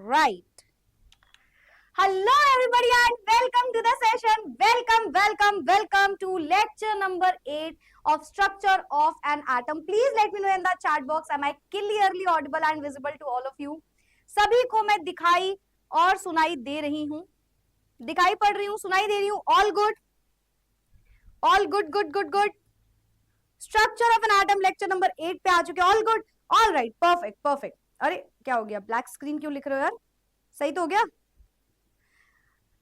Right. Hello everybody and welcome to the session. Welcome to lecture number 8 of structure of an atom. Please let me know in the chat box, am I clearly audible and visible to all of you? सभी को मैं दिखाई और सुनाई दे रही हूँ, दिखाई पड़ रही हूँ, सुनाई दे रही हूँ. All good? All good. Structure of an atom lecture number 8 पे आ चुके. All good? All right. Perfect. अरे क्या हो गया? ब्लैक स्क्रीन क्यों लिख रहे हो यार? सही तो हो गया?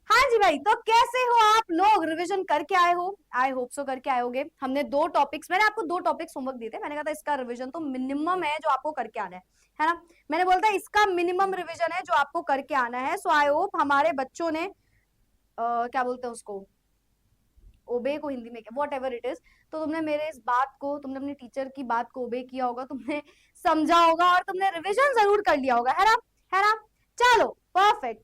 हाँ जी भाई, तो कैसे हो आप लोग? रिवीजन करके आए हो? आई होप सो करके आए होगे. हमने मैंने आपको 2 टॉपिक्स होमवर्क दिए थे. मैंने कहा था इसका रिवीजन तो मिनिमम है जो आपको करके आना है ना. मैंने बोलता है इसका मिनिमम रिवीजन है जो आपको करके आना है. सो आई होप हमारे बच्चों ने क्या बोलते हैं उसको, ओबे को हिंदी में वॉट एवर इट इज. तो तुमने मेरे इस बात को, तुमने अपने टीचर की बात को ओबे किया होगा, तुमने समझा होगा और तुमने रिवीजन जरूर कर लिया होगा, है ना. चलो, perfect.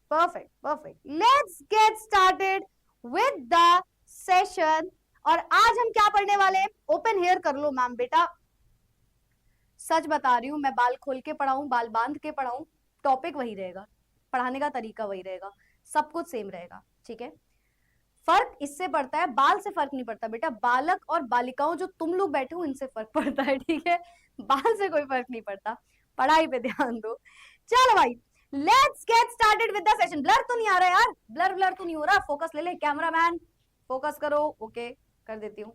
Let's get started with the session. और आज हम क्या पढ़ने वाले हैं? ओपन हेयर कर लो मैम बेटा, सच बता रही हूँ, मैं बाल खोल के पढ़ाऊं, बाल बांध के पढ़ाऊं, टॉपिक वही रहेगा, पढ़ाने का तरीका वही रहेगा, सब कुछ सेम रहेगा. ठीक है, फर्क इससे पड़ता है, बाल से फर्क नहीं पड़ता बेटा. बालक और बालिकाओं जो तुम लोग बैठे हो इनसे फर्क पड़ता है. ठीक है, बाल से कोई फर्क नहीं पड़ता. पढ़ाई पे ध्यान दो. चलो भाई, let's get started with the session. Blur तो नहीं आ रहा यार? ब्लर तो नहीं हो रहा? फोकस ले ले कैमरामैन, फोकस करो. ओके, कर देती हूँ.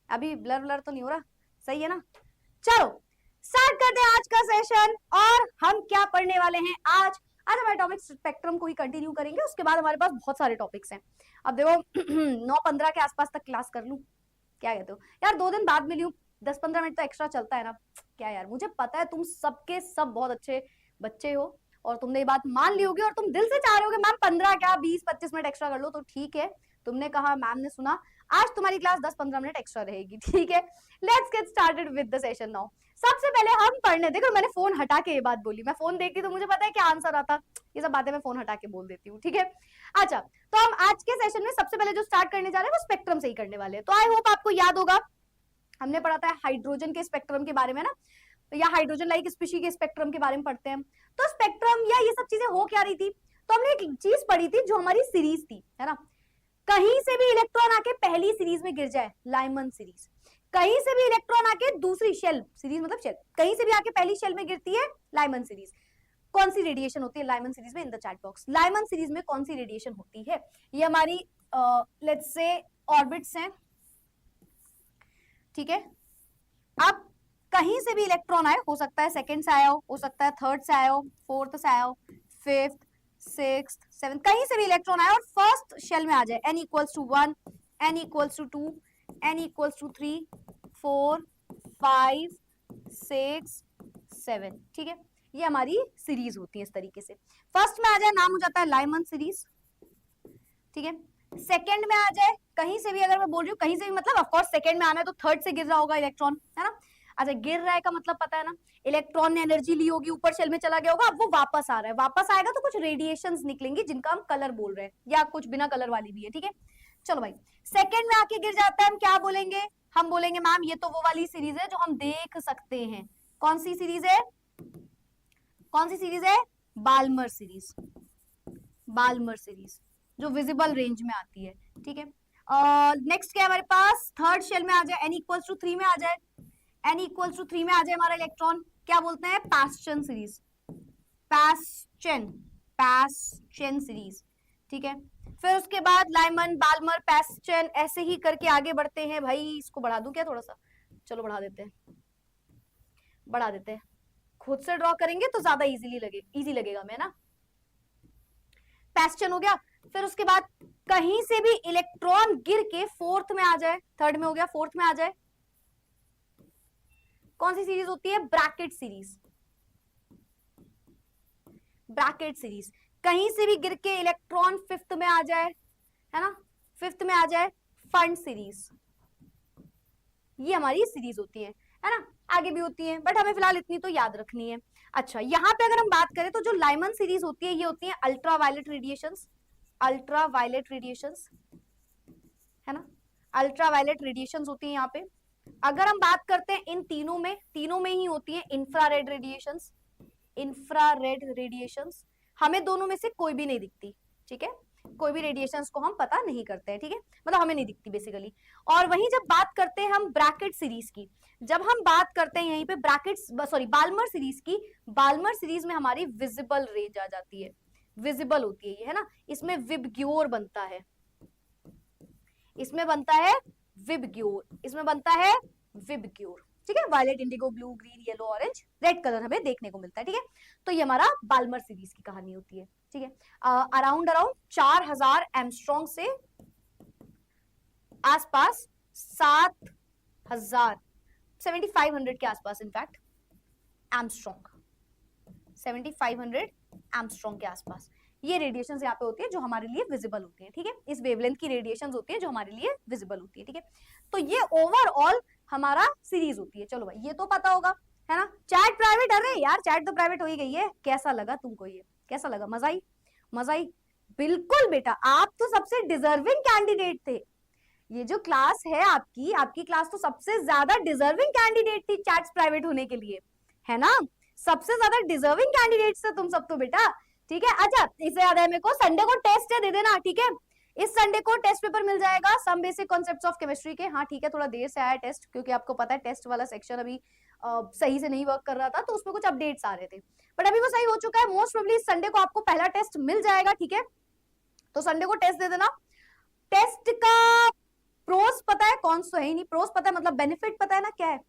अभी ब्लर तो नहीं हो रहा? सही है ना. चलो स्टार्ट करते हैं आज का सेशन. और हम क्या पढ़ने वाले हैं आज हम एटॉमिक स्पेक्ट्रम को ही कंटिन्यू करेंगे. उसके बाद हमारे पास बहुत सारे टॉपिक्स हैं. अब देखो 9:15 के आसपास तक क्लास कर लूं, क्या कहते हो यार? 2 दिन बाद मिली हूँ, 10-15 मिनट तो एक्स्ट्रा चलता है ना. क्या यार, मुझे पता है तुम सबके सब बहुत अच्छे बच्चे हो और तुमने ये बात मान ली होगी और तुम दिल से चाह रहे हो कि मैम 15 क्या 20-25 मिनट एक्स्ट्रा कर लो. तो ठीक है, तुमने कहा, मैम ने सुना, आज तुम्हारी क्लास 10-15 मिनट एक्स्ट्रा रहेगी. ठीक है, let's get started with the session now. सबसे पहले हम पढ़ने, देखो मैंने फोन हटा के ये बात बोली, मैं फोन देखती तो मुझे पता है क्या आंसर आता. ये सब बातें मैं फोन हटा के बोल देती हूँ. ठीक है, अच्छा, तो हम आज के सेशन में सबसे पहले जो स्टार्ट करने जा रहे हैं वो स्पेक्ट्रम से ही करने वाले हैं. तो आई होप आपको याद होगा, हमने पढ़ा था हाइड्रोजन के स्पेक्ट्रम के बारे में ना, या हाइड्रोजन लाइक स्पीशीज के स्पेक्ट्रम के बारे में पढ़ते हैं. तो स्पेक्ट्रम या ये सब चीजें हो क्या रही थी, तो हमने एक चीज पढ़ी थी जो हमारी सीरीज थी, है ना. कहीं से भी इलेक्ट्रॉन आके पहली सीरीज में गिर जाए, लाइमन सीरीज. कहीं से भी इलेक्ट्रॉन आके दूसरी शेल, सीरीज मतलब शेल, कहीं से भी आके पहली शेल में गिरती है, लाइमन सीरीज. कौन सी रेडिएशन होती है लाइमन सीरीज में? In the chat box. Lyman series में कौन सी रेडिएशन होती है? ये हमारी लेट्स से ऑर्बिट्स हैं. ठीक है, अब कहीं से भी इलेक्ट्रॉन आए, हो सकता है सेकंड से आया हो सकता है थर्ड से आया हो, फोर्थ से आया हो, फिफ्थ, सिक्स्थ, सेवेंथ, कहीं से भी इलेक्ट्रॉन आए और फर्स्ट शेल में आ जाए. n equals to 1, n equals to 2, n equals to 3, 4, 5, 6, 7. ठीक है, ये हमारी सीरीज होती है इस तरीके से. फर्स्ट में आ जाए, नाम हो जाता है लाइमन सीरीज. ठीक है, सेकंड में आ जाए, कहीं से भी, अगर मैं बोल रही हूँ कहीं से भी मतलब ऑफ कोर्स सेकंड में आना है तो थर्ड से गिर रहा होगा इलेक्ट्रॉन, है ना. अच्छा, गिर रहा है का मतलब पता है ना, इलेक्ट्रॉन ने एनर्जी ली होगी, ऊपर शेल में चला गया होगा, अब वो वापस आ रहा है. वापस आएगा तो कुछ रेडिएशंस निकलेंगी जिनका हम कलर बोल रहे हैं, या कुछ बिना कलर वाली भी है. ठीक है, चलो भाई, सेकंड में आके गिर जाता है, हम क्या बोलेंगे? हम बोलेंगे मैम ये तो वो वाली सीरीज है जो हम देख सकते हैं. कौन सी सीरीज है? कौन सी सीरीज है? Balmer series. बाल्मर सीरीज जो विजिबल रेंज में आती है. ठीक है, नेक्स्ट क्या है हमारे पास? थर्ड शेल में आ जाए, n इक्वल्स टू 3 में आ जाए, n इक्वल्स टू 3 में आ जाए हमारा इलेक्ट्रॉन, क्या बोलते हैं? पैस्चन सीरीज. पैस्चन सीरीज. ठीक है, फिर उसके बाद लाइमन, बाल्मर, पैस्चन, ऐसे ही करके आगे बढ़ते हैं. भाई इसको बढ़ा दूं क्या थोड़ा सा? चलो बढ़ा देते हैं. खुद से ड्रॉ करेंगे तो ज्यादा इजी लगेगा मैं ना. पैस्चन हो गया. फिर उसके बाद कहीं से भी इलेक्ट्रॉन गिर के फोर्थ में आ जाए, थर्ड में हो गया, फोर्थ में आ जाए, कौन सी सीरीज होती है? Brackett series. Brackett series. कहीं से भी गिर के इलेक्ट्रॉन फिफ्थ में आ जाए, है ना, फिफ्थ में आ जाए, फंड सीरीज. ये हमारी सीरीज होती है ना. आगे भी होती है बट हमें फिलहाल इतनी तो याद रखनी है. अच्छा, यहां पे अगर हम बात करें तो जो लाइमन सीरीज होती है ये होती है अल्ट्रावायलेट रेडिएशंस. अल्ट्रावायलेट रेडिएशंस, है ना, अल्ट्रावायलेट रेडिएशंस होती है यहाँ पे. अगर हम बात करते हैं इन तीनों में ही होती है इंफ्रारेड रेडिएशंस. इंफ्रारेड रेडिएशंस, हमें दोनों में से कोई भी नहीं दिखती, ठीक है, कोई भी रेडिएशंस को हम पता नहीं करते हैं, ठीक है, मतलब हमें नहीं दिखती बेसिकली। और वहीं जब बात करते हैं हम ब्रैकेट सीरीज की, जब हम बात करते हैं यहीं पे ब्रैकेट्स सॉरी बाल्मर सीरीज की, बाल्मर सीरीज में हमारी विजिबल रेंज आ जाती है, विजिबल होती है ये, है ना, इसमें विबग्योर बनता है, इसमें बनता है विबग्योर, इसमें बनता है विबग्योर, ठीक है, violet, indigo, blue, green, yellow, orange, red colour हमें देखने को मिलता है, ठीक है। तो ये हमारा बाल्मर सीरीज की कहानी होती है, ठीक है। अराउंड 4000 एमस्ट्रॉन्ग से आसपास 7000 7500 के आसपास, इनफैक्ट एमस्ट्रॉन्ग 7500 एमस्ट्रॉन्ग के आसपास ये रेडिएशंस यहाँ पे होती है जो हमारे लिए विजिबल होती है, ठीक है, इस वेवलेंथ की रेडिएशंस होती है जो हमारे लिए विजिबल होती है, ठीक है। तो ये ओवरऑल हमारा सीरीज होती है। चलो भाई ये तो पता होगा, है ना। चैट प्राइवेट, अरे यार चैट तो प्राइवेट हो ही गई है। कैसा लगा तुमको ये, कैसा लगा, मजा आई, मजा आई? बिल्कुल बेटा, आप तो सबसे डिजर्विंग कैंडिडेट थे। ये जो क्लास है आपकी, आपकी क्लास तो सबसे ज्यादा डिजर्विंग कैंडिडेट थी चैट्स प्राइवेट होने के लिए, है ना, सबसे ज्यादा डिजर्विंग कैंडिडेट थे तुम सब तो बेटा, ठीक है। अच्छा इससे याद है मेरे को, संडे को टेस्ट है, दे देना, ठीक है। इस संडे को टेस्ट पेपर मिल जाएगा, some basic concepts of chemistry के। हाँ ठीक है, थोड़ा देर से आया टेस्ट, क्योंकि आपको पता है टेस्ट वाला सेक्शन अभी सही से नहीं वर्क कर रहा था, तो उसमें कुछ अपडेट्स आ रहे थे, बट अभी वो सही हो चुका है। मोस्ट प्रोबेबली संडे को आपको पहला टेस्ट मिल जाएगा, ठीक है, तो संडे को टेस्ट दे देना। टेस्ट का प्रोस पता है, कौन तो है ही नहीं, प्रोस पता है मतलब बेनिफिट पता है ना क्या है,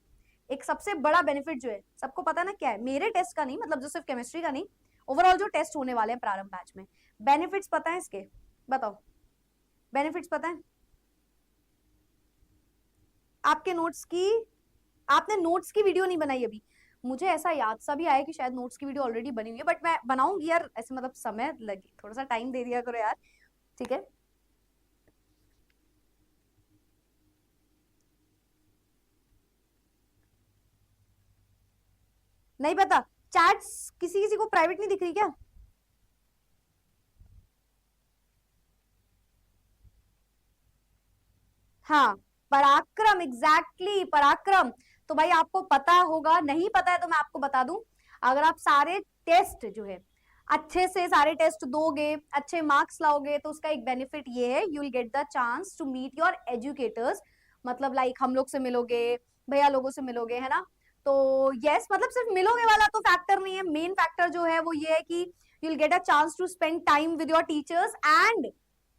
एक सबसे बड़ा बेनिफिट जो है सबको पता है ना क्या है, मेरे टेस्ट का नहीं, मतलब जो सिर्फ केमिस्ट्री का नहीं, ओवरऑल जो टेस्ट होने वाले हैं प्रारंभ बैच में, बेनिफिट्स पता है इसके, बताओ बेनिफिट्स पता है? आपके नोट्स की, आपने नोट्स की वीडियो नहीं बनाई अभी, मुझे ऐसा याद सा भी आया कि शायद नोट्स की वीडियो ऑलरेडी बनी हुई है, बट मैं बनाऊंगी यार, ऐसे मतलब समय लगे, थोड़ा सा टाइम दे दिया करो यार, ठीक है। नहीं पता, चैट्स किसी किसी को प्राइवेट नहीं दिख रही क्या? हाँ पराक्रम, एग्जैक्टली पराक्रम। तो भाई आपको पता होगा, नहीं पता है तो मैं आपको बता दूं, अगर आप सारे टेस्ट जो है अच्छे से सारे टेस्ट दोगे, अच्छे मार्क्स लाओगे, तो उसका एक बेनिफिट ये है, you will get the chance to meet your educators, मतलब लाइक हम लोग से मिलोगे, भैया लोगों से मिलोगे, है ना। तो यस, मतलब सिर्फ मिलोगे वाला तो फैक्टर नहीं है, मेन फैक्टर जो है वो ये है कि you will get a chance to spend time with your teachers and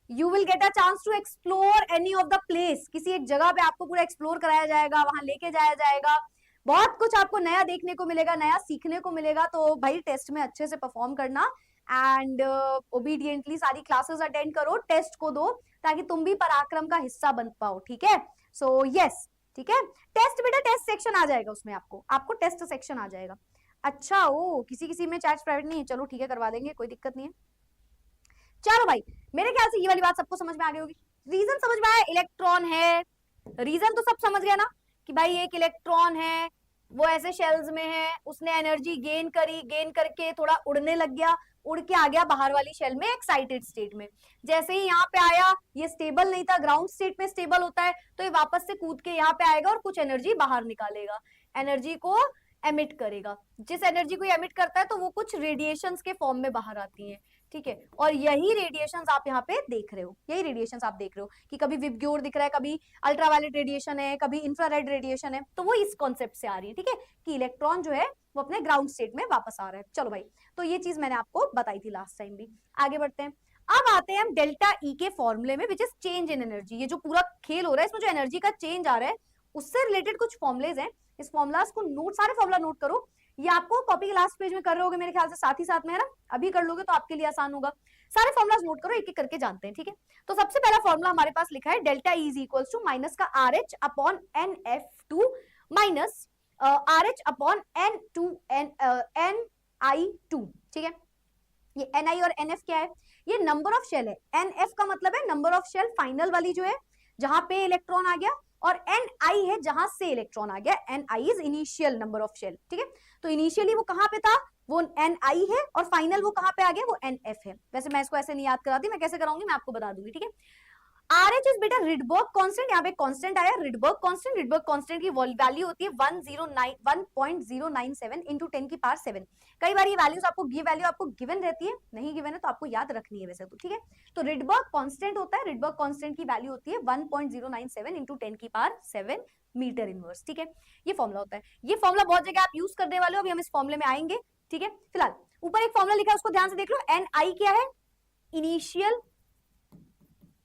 you will get a chance to explore any of the place, किसी एक जगह पे आपको पूरा एक्सप्लोर कराया जाएगा, वहां लेके जाया जाएगा, बहुत कुछ आपको नया देखने को मिलेगा, नया सीखने को मिलेगा। तो भाई टेस्ट में अच्छे से परफॉर्म करना एंड ओबीडियंटली सारी क्लासेस अटेंड करो, टेस्ट को दो, ताकि तुम भी पराक्रम का हिस्सा बन पाओ, ठीक है। सो यस, ठीक है, टेस्ट बेटा, टेस्ट सेक्शन आ जाएगा उसमें, आपको आपको टेस्ट सेक्शन आ जाएगा। अच्छा ओ, किसी किसी में चैट्स प्राइवेट नहीं है, चलो ठीक है करवा देंगे, कोई दिक्कत नहीं है। चलो भाई, मेरे ख्याल से ये वाली बात सबको समझ में आ गई होगी, रीजन समझ में आया, इलेक्ट्रॉन है, रीजन तो सब समझ गया ना, कि भाई एक इलेक्ट्रॉन है, वो ऐसे शेल्स में है, उसने एनर्जी गेन करी, गेन करके थोड़ा उड़ने लग गया, उड़ के आ गया बाहर वाली शेल में एक्साइटेड स्टेट में, जैसे ही यहाँ पे आया, ये स्टेबल नहीं था, ग्राउंड स्टेट में स्टेबल होता है, तो ये वापस से कूद के यहाँ पे आएगा और कुछ एनर्जी बाहर निकालेगा, एनर्जी को एमिट करेगा, जिस एनर्जी को एमिट करता है तो वो कुछ रेडिएशंस के फॉर्म में बाहर आती है, ठीक है। और यही रेडिएशंस आप यहाँ पे देख रहे हो, यही रेडिएशंस आप देख रहे हो कि कभी विबग्योर दिख रहा है, कभी अल्ट्रावायलेट रेडिएशन है, कभी इंफ्रारेड रेडिएशन है, तो वो इस कॉन्सेप्ट से आ रही है, ठीक है, कि इलेक्ट्रॉन जो है वो अपने ग्राउंड स्टेट में वापस आ रहा है। चलो भाई, तो ये चीज मैंने आपको बताई थी लास्ट टाइम भी। आगे बढ़ते हैं, अब आते हैं हम डेल्टा ई के फॉर्मूले में, which is change in energy. ये जो पूरा खेल हो रहा है, इसमें जो एनर्जी का चेंज आ रहा है उससे रिलेटेड कुछ फॉर्मुलेज हैं, इस फॉर्मुलाज को नोट, सारे फॉर्मुला नोट करो, ये आपको कॉपी के लास्ट पेज में कर रहे होगे मेरे ख्याल से, साथ ही साथ में, है ना, अभी कर लोगे तो आपके लिए आसान होगा। सारे फॉर्मुलाज नोट करो, एक एक करके जानते हैं, ठीक है। तो सबसे पहला फॉर्मुला हमारे पास लिखा है, delta E is equals to minus का R H upon N F two minus R H upon N two N I two, ठीक है। ये एन आई और एन एफ क्या है? ये नंबर ऑफ शेल है, एन एफ का मतलब है नंबर ऑफ शेल फाइनल वाली जो है, जहां पे इलेक्ट्रॉन आ गया, और एन आई है जहां से इलेक्ट्रॉन आ गया, N I is initial number of shell, ठीक है। तो इनिशियली वो कहां पे था, वो एन आई है, और फाइनल वो कहां पे आ गया, वो एन एफ है। वैसे मैं इसको ऐसे नहीं याद कराती, मैं कैसे कराऊंगी मैं आपको बता दूंगी, ठीक है। RH इज बेटा रिडबर्ग कांस्टेंट, यहाँ पे कांस्टेंट आया रिडबर्ग कांस्टेंट की वैल्यू होती है 1.097 इंटू 10 की पावर 7। कई बार ये वैल्यू आपको गिवन रहती है, नहीं गिवन है तो आपको याद रखनी है वैसे तो, ठीक है। तो रिडबर्ग कांस्टेंट होता है, रिडबर्ग कांस्टेंट की वैल्यू होती है 1.097 इंटू 10 की पावर 7 मीटर इनवर्स, ठीक है। ये फॉर्मुला होता है, ये फॉर्मुला बहुत जगह आप यूज करने वाले हो, अभी हम इस फॉर्मुले में आएंगे, ठीक है। फिलहाल ऊपर एक फॉर्मुला लिखा है, उसको ध्यान से देख लो। NI क्या है? Initial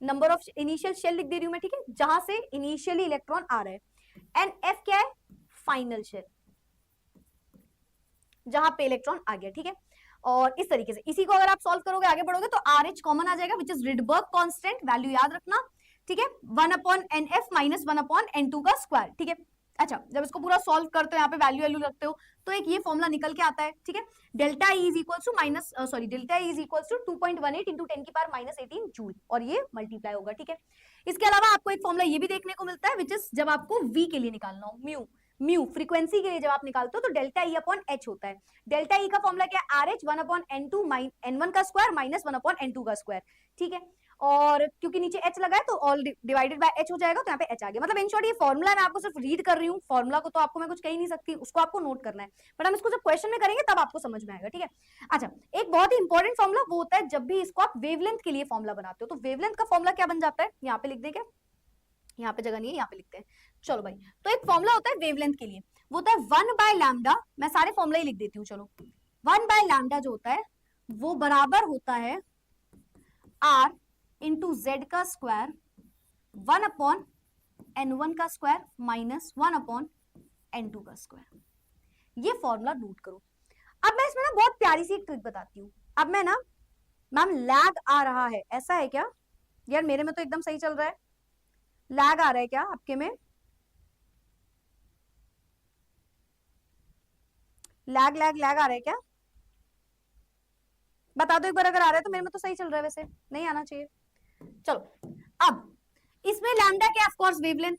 number of initial shell लिख दे रही हूं मैं, ठीक है, जहां से इनिशियली इलेक्ट्रॉन आ रहा है। NF क्या है? फाइनल शेल, जहां पे इलेक्ट्रॉन आ गया, ठीक है। और इस तरीके से इसी को अगर आप सॉल्व करोगे, आगे बढ़ोगे तो RH कॉमन आ जाएगा, which is Rydberg constant, value याद रखना, ठीक है, 1/NF माइनस 1/N2 का स्क्वायर, ठीक है। अच्छा, जब इसको पूरा सॉल्व करते हो, यहाँ पे वैल्यू रखते हो, तो एक ये फॉर्मुला निकल के आता है, ठीक है। Delta E is equals to delta E is equals to 2.18 into 10 की पावर -18 जूल, और ये मल्टीप्लाई होगा, ठीक है। इसके अलावा आपको एक फॉर्मुला ये भी देखने को मिलता है, विच इज जब आपको V के लिए निकालना हो, म्यू फ्रीक्वेंसी के लिए जब आप निकालते हो तो डेल्टा E अपॉन H होता है। डेल्टा E का फॉर्मुला क्या है? RH 1/N2 N1 का स्क्वायर माइनस 1/N2 का स्क्वायर, ठीक है। और क्योंकि नीचे H लगा है तो ऑल डिवाइडेड बाय H हो जाएगा, तो यहाँ पे H आ गया। मतलब इन शॉर्ट ये फॉर्मुला मैं आपको सिर्फ रीड कर रही हूँ, फॉर्मुला को तो आपको मैं कुछ कह ही नहीं सकती, उसको आपको नोट करना है, बट हम इसको जब क्वेश्चन में करेंगे तब आपको समझ में आएगा, ठीक है। अच्छा, एक बहुत ही इंपॉर्टेंट फॉर्मुला वो होता है जब भी इसको आप वेवलेंथ के लिए फॉर्मुला बनाते हो, तो वेवलेंथ का फॉर्मुला क्या बन जाता है, यहाँ पे लिख दे, क्या यहाँ पे जगह नहीं है, यहाँ पे लिखते हैं, चलो भाई। तो एक फॉर्मुला होता है वेवलेंथ के लिए, वो होता है 1/λ, मैं सारे फॉर्मुला ही लिख देती हूँ, चलो। 1/λ जो होता है वो बराबर होता है R इंटू जेड का स्क्वायर 1/N1 का स्क्वायर माइनस 1/N2 का स्क्वायर। ये फॉर्मूला नोट करो। अब मैं इसमें ना बहुत प्यारी सी एक ट्रिक बताती हूँ। अब मैं ना, मैम लैग आ रहा है, ऐसा है क्या यार? मेरे में तो एकदम सही चल रहा है, लैग आ रहा है क्या आपके में? लैग लैग लैग आ रहा है क्या? बता दो एक बार, अगर आ रहा है तो। मेरे में तो सही चल रहा है, वैसे नहीं आना चाहिए। चलो, अब इसमें लैम्डा क्या? ऑफ कोर्स वेवलेंथ,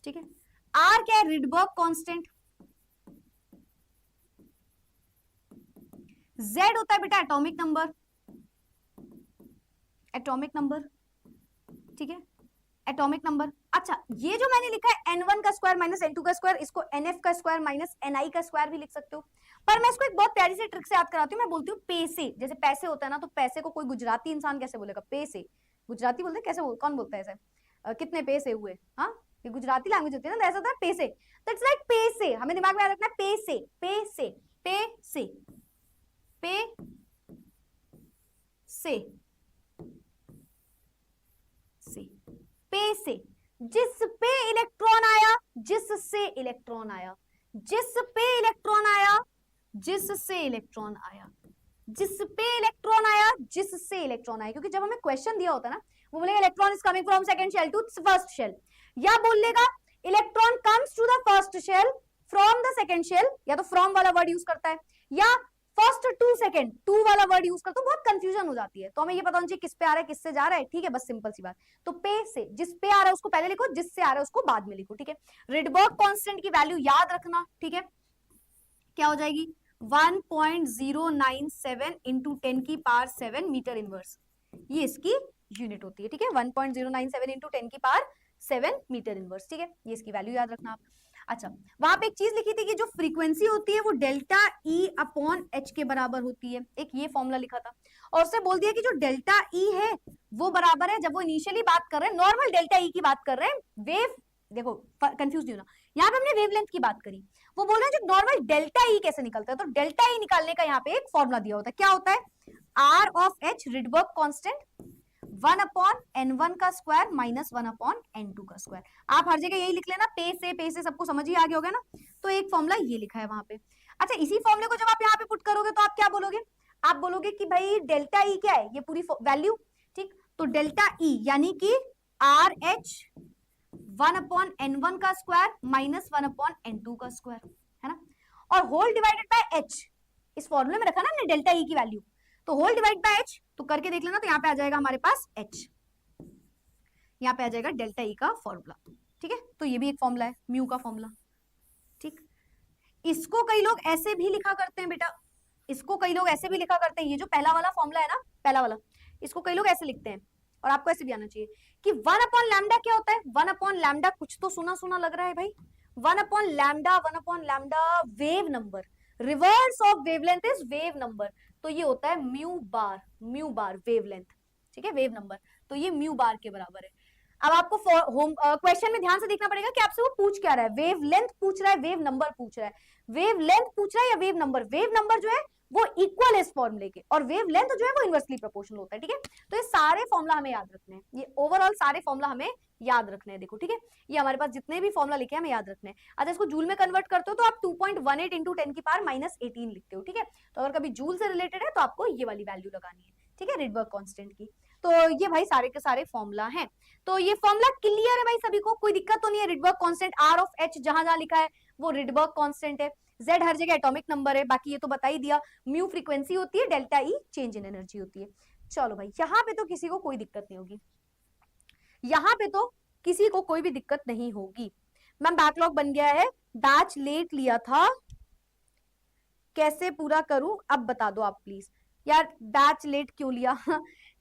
ठीक है। आर क्या है? Rydberg constant. जेड होता है बेटा एटॉमिक नंबर, एटॉमिक नंबर, ठीक है, एटॉमिक नंबर। अच्छा, ये जो मैंने लिखा है N1 का स्क्वायर माइनस N2 का स्क्वायर, इसको NF का स्क्वायर माइनस NI का स्क्वायर भी लिख सकते हो। पर मैं इसको एक बहुत प्यारी सी ट्रिक से याद कराती हूँ। मैं बोलती हूँ पैसे, जैसे पैसे होता है ना, तो पैसे को कोई गुजराती इंसान कैसे बोलेगा? पैसे, गुजराती बोलते कैसे कौन बोलता है ऐसे? कितने पैसे हुए? हाँ, ये गुजराती लैंग्वेज होती है ना, ऐसा होता है पैसे। तो इट्स लाइक पैसे, हमें दिमाग में याद रखना है, पैसे पैसे पैसे पैसे पे से, जिस पे इलेक्ट्रॉन आया, जिससे इलेक्ट्रॉन आया, जिस पे इलेक्ट्रॉन आया, जिससे इलेक्ट्रॉन आया, जिस पे इलेक्ट्रॉन आया, जिससे इलेक्ट्रॉन आया। क्योंकि जब हमें क्वेश्चन दिया होता है ना, वो बोलेगा electron is coming from second shell to first shell, या बोलेगा electron comes to the first shell from the second shell, या तो फ्रॉम वाला वर्ड यूज करता है, या फर्स्ट टू सेकंड टू वाला वर्ड यूज करता, तो बहुत कंफ्यूजन हो जाती है। तो हमें ये पता होना चाहिए किस पे आ रहा है, किससे जा रहा है, ठीक है, बस सिंपल सी बात। तो पे से, जिस पे आ रहा है उसको पहले लिखो, जिससे आ रहा है उसको बाद में लिखो, ठीक है। रिडबर्ग कांस्टेंट की वैल्यू याद रखना, ठीक है, क्या हो जाएगी? 1.097 इंटू 10 की पावर 7 मीटर इनवर्स, ये इसकी यूनिट होती है, ठीक है। 1.097 इंटू 10 की पावर 7 मीटर इनवर्स, ठीक है, ये इसकी वैल्यू याद रखना आप। अच्छा, वहां पे एक चीज लिखी थी कि जो फ्रीक्वेंसी होती है वो डेल्टा E अपॉन H के बराबर होती है, एक ये फॉर्मूला लिखा था। और उससे बोल दिया कि जो डेल्टा E है वो बराबर है, जब वो इनिशियली बात कर रहे हैं, नॉर्मल डेल्टा E की बात कर रहे हैं, वेव, देखो कंफ्यूज नहीं होना, यहाँ पे हमने वेवलेंथ की बात करी, वो बोल रहे हैं जो नॉर्मल डेल्टा E कैसे निकलता है, तो डेल्टा E निकालने का यहाँ पे एक फॉर्मूला दिया होता है, क्या होता है? R of H Rydberg constant 1/N1 का स्क्वायर माइनस 1/N2 का स्क्वायर। आप हर जगह यही लिख लेना, पे से सबको समझ ही आ गया होगा ना। तो एक फॉर्मूला ये लिखा है वहां पे। अच्छा, इसी फॉर्मूले को जब आप यहाँ पे पुट करोगे तो आप क्या बोलोगे? आप बोलोगे कि भाई डेल्टा E क्या है, ये पूरी वैल्यू, ठीक। तो डेल्टा E यानी कि RH 1/N1 का स्क्वायर माइनस 1/N2 का स्क्वायर, है ना, और होल डिवाइडेड बाय H, इस फॉर्मूले में रखा ना हमने डेल्टा E की वैल्यू, तो होल डिवाइड बाय H, तो करके देख लेना, तो यहाँ पे आ जाएगा हमारे पास H, यहाँ पे आ जाएगा डेल्टा E का फॉर्मूला, ठीक है। तो ये भी एक फॉर्मूला है, म्यू का फॉर्मूला, ठीक। इसको कई लोग ऐसे भी लिखा करते हैं बेटा, इसको कई लोग ऐसे भी लिखा करते हैं, ये जो पहला वाला फॉर्मूला है ना, पहला वाला, इसको कई लोग ऐसे लिखते हैं, और आपको ऐसे भी आना चाहिए कि 1/λ क्या होता है। 1/λ कुछ तो सुना सुना लग रहा है भाई। 1/λ wave number, reverse of wavelength is wave number, तो ये होता है म्यू बार वेवलेंथ, ठीक है, वेव नंबर, तो ये म्यू बार के बराबर है। अब आपको क्वेश्चन में ध्यान से देखना पड़ेगा कि आपसे वो पूछ क्या रहा है, वेव लेंथ पूछ रहा है, वेव नंबर पूछ रहा है, वेव लेंथ पूछ रहा है या वेव नंबर। वेव नंबर जो है वो इक्वल है इस फॉर्मूले के, और वेव लेंथ जो है वो इनवर्सली प्रोपोर्शनल होता है, ठीक है। तो ये सारे फॉर्मूला हमें याद रखने हैं, ये ओवरऑल सारे फॉर्मूला हमें याद रखने हैं, देखो ठीक है, ये हमारे पास जितने भी फॉर्मूला लिखे हैं हमें याद रखने हैं। अच्छा, इसको जूल में कन्वर्ट करते हो तो आप 2.18 इंटू 10 की पावर -18 लिखते हो, ठीक है। तो अगर कभी जूल से रिलेटेड है तो आपको ये वाली वैल्यू लगानी है, ठीक है, रिडबर्ग कांस्टेंट की। तो ये भाई सारे के सारे फॉर्मूला हैं। तो ये फॉर्मूला क्लियर है भाई सभी को, कोई दिक्कत तो नहीं है। Rydberg constant R of H जहां जहां लिखा है वो रिडबर्ग कांस्टेंट है, Z हर जगह एटॉमिक नंबर है, बाकी ये तो बता ही दिया। म्यू फ्रीक्वेंसी होती है, delta E change in energy होती है। चलो भाई, यहाँ पे तो किसी को कोई दिक्कत नहीं होगी, यहाँ पे तो किसी को कोई भी दिक्कत नहीं होगी। मैम बैकलॉग बन गया है, बैच लेट लिया था, कैसे पूरा करूं अब बता दो आप प्लीज। यार बैच लेट क्यों लिया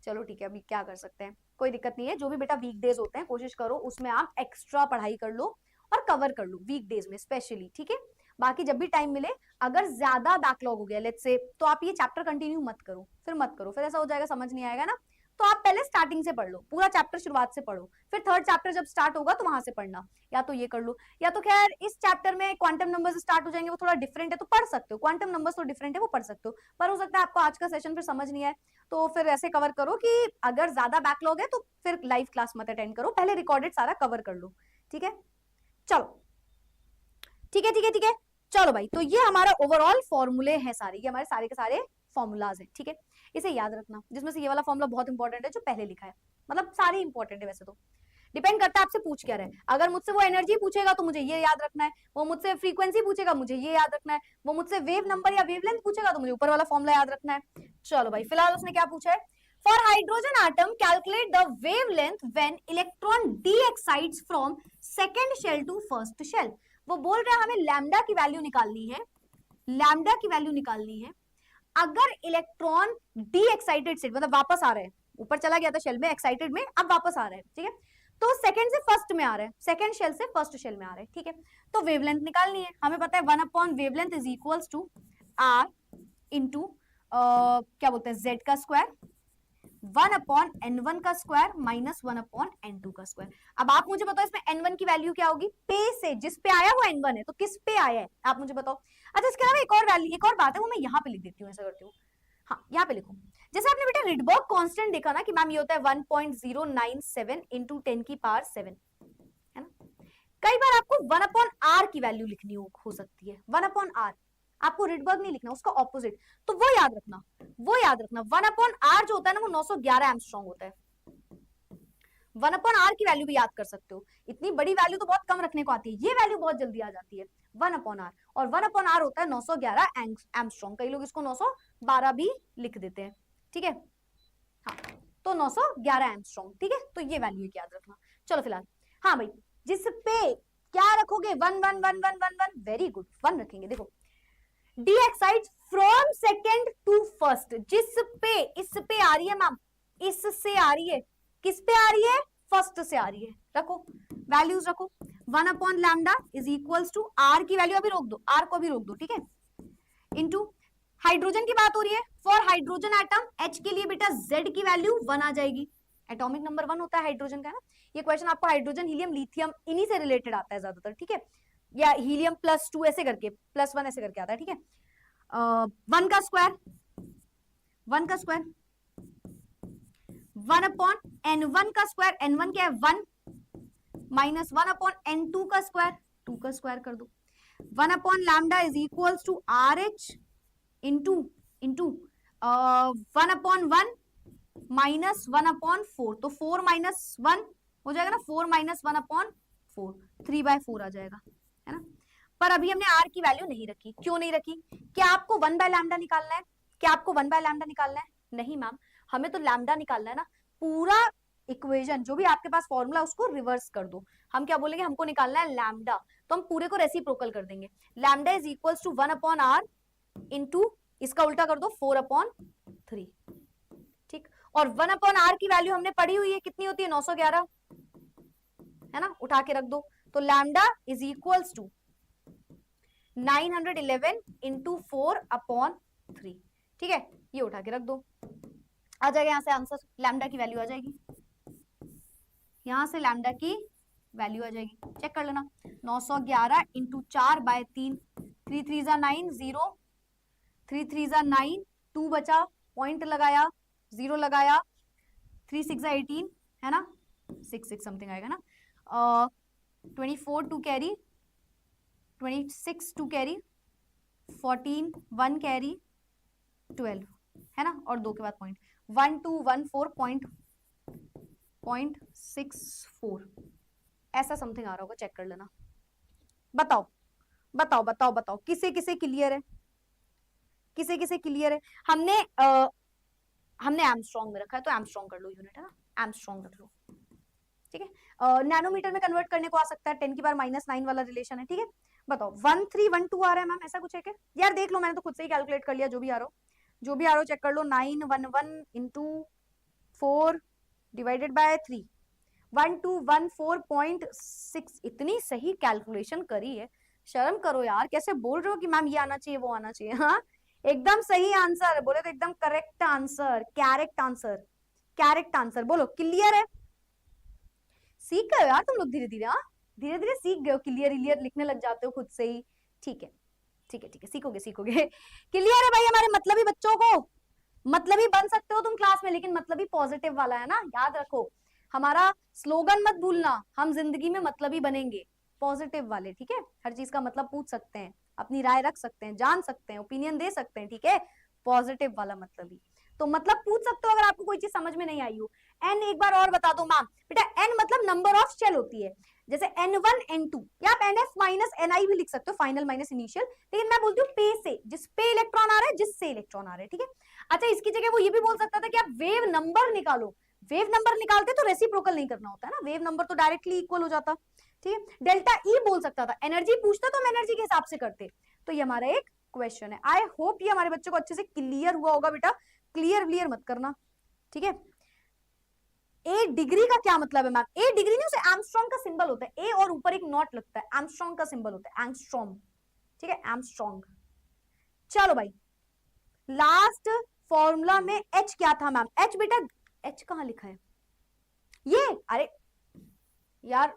चलो ठीक है, अभी क्या कर सकते हैं, कोई दिक्कत नहीं है। जो भी बेटा वीकडेज होते हैं कोशिश करो उसमें आप एक्स्ट्रा पढ़ाई कर लो और कवर कर लो वीकडेज में स्पेशली, ठीक है। बाकी जब भी टाइम मिले, अगर ज्यादा बैकलॉग हो गया लेट्स से, तो आप ये चैप्टर कंटिन्यू मत करो, फिर ऐसा हो जाएगा समझ नहीं आएगा ना। तो आप पहले स्टार्टिंग से पढ़ लो, पूरा चैप्टर शुरुआत से पढ़ो, फिर थर्ड चैप्टर जब स्टार्ट होगा तो वहां से पढ़ना, या तो ये कर लो, या तो खैर इस चैप्टर में क्वांटम नंबर्स स्टार्ट हो जाएंगे, वो थोड़ा डिफरेंट है तो पढ़ सकते हो, क्वांटम नंबर्स तो डिफरेंट है वो पढ़ सकते हो, पर हो सकता है आपको आज का सेशन फिर समझ नहीं आए, तो फिर ऐसे कवर करो कि अगर ज्यादा बैकलॉग है तो फिर लाइव क्लास मत अटेंड करो, पहले रिकॉर्डेड सारा कवर कर लो, ठीक है। चलो ठीक है ठीक है ठीक है, चलो भाई, तो ये हमारा ओवरऑल फॉर्मूले हैं सारे, ये हमारे सारे के सारे फॉर्मूलाज हैं, ठीक है। इसे याद रखना, जिसमें से ये वाला फॉर्मूला बहुत इंपॉर्टेंट है जो पहले लिखा है, मतलब सारे इंपॉर्टेंट है वैसे तो, डिपेंड करता है आपसे पूछ क्या रहा है। अगर मुझसे वो एनर्जी पूछेगा तो मुझे ये याद रखना है, वो मुझसे फ्रीक्वेंसी पूछेगा मुझे ये याद रखना है, वो मुझसे वेव नंबर या वेवलेंथ पूछेगा तो मुझे ऊपर वाला फॉर्मूला याद रखना है। चलो भाई, फिलहाल उसने क्या पूछा है, for hydrogen atom calculate the wavelength when electron de-excites from second shell to first shell. वो बोल रहा है हमें लैम्डा की वैल्यू निकालनी है, लैम्डा की वैल्यू निकालनी है अगर इलेक्ट्रॉन डी एक्साइटेड स्टेट, मतलब वापस आ रहे हैं, ऊपर चला गया था शेल में एक्साइटेड में, अब वापस आ रहे हैं, ठीक है। तो सेकंड से फर्स्ट में आ रहे हैं, सेकंड शेल से फर्स्ट शेल में आ रहे हैं, ठीक है। तो वेवलेंथ निकालनी है, हमें पता है 1 wavelength is equals to R into क्या बोलते हैं Z का स्क्वायर, 1/N1 का स्क्वायर माइनस 1/N2 का स्क्वायर। अब आप मुझे बताओ इसमें N1 की वैल्यू क्या होगी, पे से जिस पे आया वो N1 है, तो किस पे आया है आप मुझे बताओ। अच्छा, इसके अलावा एक और वैल्यू, एक और बात है वो मैं यहाँ पे लिख देती हूँ, ऐसा करती हूँ, हाँ यहाँ पे लिखो। जैसे आपने बेटा रिडबर्ग कांस्टेंट देखा ना कि मैम ये होता है 1.097 इंटू 10 की पावर 7, है ना। कई बार आपको 1/R की वैल्यू लिखनी हो सकती है, 1/R, आपको रिडबर्ग नहीं लिखना, उसका ऑपोजिट, तो वो याद रखना, वो याद रखना 1/R जो होता है ना वो 911 एंगस्ट्रॉम होता है। 1/R की वैल्यू भी याद कर सकते हो, इतनी बड़ी वैल्यू तो बहुत कम रखने को आती है, ये वैल्यू बहुत जल्दी आ जाती है 1/R, और 1/R होता है 911 एंगस्ट्रॉम, कई लोग इसको 912 भी लिख देते हैं, ठीक है, हाँ, तो 911 एंगस्ट्रॉम, ठीक है। तो ये वैल्यू याद रखना। चलो फिलहाल, हाँ भाई, जिस पे क्या रखोगे, 1 वेरी गुड, 1 रखेंगे। देखो de-excite from second to first, जिस पे, इस पे आ रही है मैम, इससे आ रही है, किस पे आ रही है, फर्स्ट से आ रही है, रखो वैल्यूज रखो, 1/λ इज इक्वल्स टू R की वैल्यू अभी रोक दो, R को भी रोक दो, ठीक है, इनटू हाइड्रोजन की बात हो रही है, फॉर हाइड्रोजन एटम H के लिए बेटा Z की वैल्यू 1 आ जाएगी, एटॉमिक नंबर 1 होता है हाइड्रोजन का ना। ये क्वेश्चन आपको हाइड्रोजन, हीलियम, लिथियम इन्हीं से रिलेटेड आता है ज्यादातर, ठीक है, या हीलियम +2 ऐसे करके, +1 ऐसे करके आता है, ठीक है। 1 का स्क्वायर, 1 का स्क्वायर 1/N1 का स्क्वायर, N1 क्या है 1, माइनस 1/N2 का स्क्वायर, 2 का स्क्वायर कर दो, 1/λ is equals to RH into 1/1 minus 1/4, तो 4 माइनस 1 हो जाएगा ना, 4 माइनस 1/4, 3/4 आ जाएगा, है ना। पर अभी हमने R की वैल्यू नहीं रखी, क्यों नहीं रखी, क्या आपको 1/λ निकालना है, क्या आपको 1/λ निकालना है, नहीं मैम, हमें तो लैम्डा निकालना है ना, पूरा इक्वेशन जो भी आपके पास फॉर्मूला उसको रिवर्स कर दो, हम क्या बोलेंगे, हमको निकालना है लैम्डा, तो हम पूरे को रेसिप्रोकल कर देंगे, lambda is equals to 1/R into इसका उल्टा कर दो 4/3, ठीक। और 1/r की वैल्यू हमने पढ़ी हुई है, कितनी होती है 911, है ना, उठा के रख दो। तो lambda is equals to 911 into 4/3, ठीक है, ये उठा के रख दो, आ जाएगा यहां से आंसर, लैम्डा की वैल्यू आ जाएगी, यहां से लैम्डा की वैल्यू आ जाएगी, चेक कर लेना। 911 इंटू 4/3, 3 3 9, 0, 3 3 9, 2 बचा, पॉइंट लगाया, 0 लगाया, 3 6 18, है ना, 6 6 समथिंग आएगा ना, 24 2 कैरी, 26 2 कैरी, 14 1 कैरी, 12, है ना, और 2 के बाद पॉइंट, 1214.64 ऐसा समथिंग आ रहा होगा, चेक कर लेना। बताओ बताओ बताओ बताओ, किसे किसे क्लियर है, किसे किसे क्लियर है। हमने एमस्ट्रॉन्ग में रखा है तो एमस्ट्रॉन्ग कर लो यूनिट, है ना, एमस्ट्रॉन्ग रख लो, ठीक है। नैनोमीटर में कन्वर्ट करने को आ सकता है, 10⁻⁹ वाला रिलेशन है, ठीक है। बताओ 1312 आ रहा है मैम, ऐसा कुछ है क्या? यार देख लो, मैंने तो खुद से ही कैलकुलेट कर लिया, जो भी आ रहा हो, जो भी आ रहा हो चेक कर लो। 911 इंटू 4 डिवाइडेड बाय 3, 1214.6, इतनी सही कैलकुलेशन करी है, शर्म करो यार, कैसे बोल रहे हो कि मैम ये आना चाहिए वो आना चाहिए। हाँ, एकदम सही आंसर बोले तो एकदम correct answer, correct answer, correct answer, बोलो क्लियर है। सीख गए हो यार तुम लोग धीरे धीरे, हाँ धीरे धीरे सीख गए हो, क्लियर इलियर लिखने लग जाते हो खुद से ही, ठीक है ठीक है ठीक है, सीखोगे सीखोगे। क्लियर है भाई हमारे मतलबी बच्चों को, मतलबी बन सकते हो तुम क्लास में, लेकिन मतलबी पॉजिटिव वाला है ना, याद रखो, हमारा स्लोगन मत भूलना, हम जिंदगी में मतलबी बनेंगे, पॉजिटिव वाले, ठीक है। हर चीज का मतलब पूछ सकते हैं, अपनी राय रख सकते हैं, जान सकते हैं, ओपिनियन दे सकते हैं, ठीक है, पॉजिटिव वाला मतलबी। तो मतलब पूछ सकते हो अगर आपको कोई चीज समझ में नहीं आई हो। एन एक बार और बता दो मैम, बेटा एन मतलब नंबर ऑफ शेल होती है, जैसे n1 n2, या आप nf माइनस ni भी लिख सकते हो, फाइनल माइनस इनिशियल, लेकिन मैं बोलती हूँ पे से, जिस पे इलेक्ट्रॉन आ रहा है, जिससे इलेक्ट्रॉन आ रहे हैं, ठीक है। अच्छा, इसकी जगह वो ये भी बोल सकता था कि आप वेव नंबर निकालो, वेव नंबर निकालते तो रेसिप्रोकल नहीं करना होता है ना, वेव नंबर तो डायरेक्टली इक्वल हो जाता, ठीक है। डेल्टा ई बोल सकता था, एनर्जी पूछता तो हम एनर्जी के हिसाब से करते। तो ये हमारा एक क्वेश्चन है, आई होप ये हमारे बच्चों को अच्छे से क्लियर हुआ होगा बेटा, क्लियर क्लियर मत करना, ठीक है। ए डिग्री का क्या मतलब है मैम? ए डिग्री नहीं, उसे एमस्ट्रॉन्ग का सिंबल होता है, ए और ऊपर एक नॉट लगता है, एमस्ट्रॉन्ग का सिंबल होता है, एंगस्ट्रॉम, ठीक है, एमस्ट्रॉन्ग। चलो भाई, लास्ट फॉर्मूला में एच क्या था मैम? एच बेटा, एच कहां लिखा है ये? अरे यार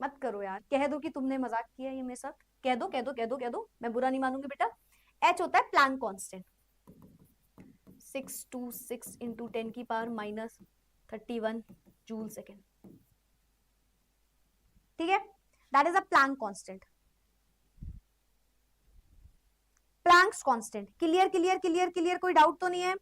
मत करो यार, कह दो कि तुमने मजाक किया ये मेरे साथ, कह दो कह दो कह दो कह दो, मैं बुरा नहीं मानूंगी बेटा। एच होता है Planck constant, 626 into 10⁻31 joule second, ठीक है, that is a Planck constant, Planck's constant. Clear clear clear clear, कोई डाउट तो नहीं है?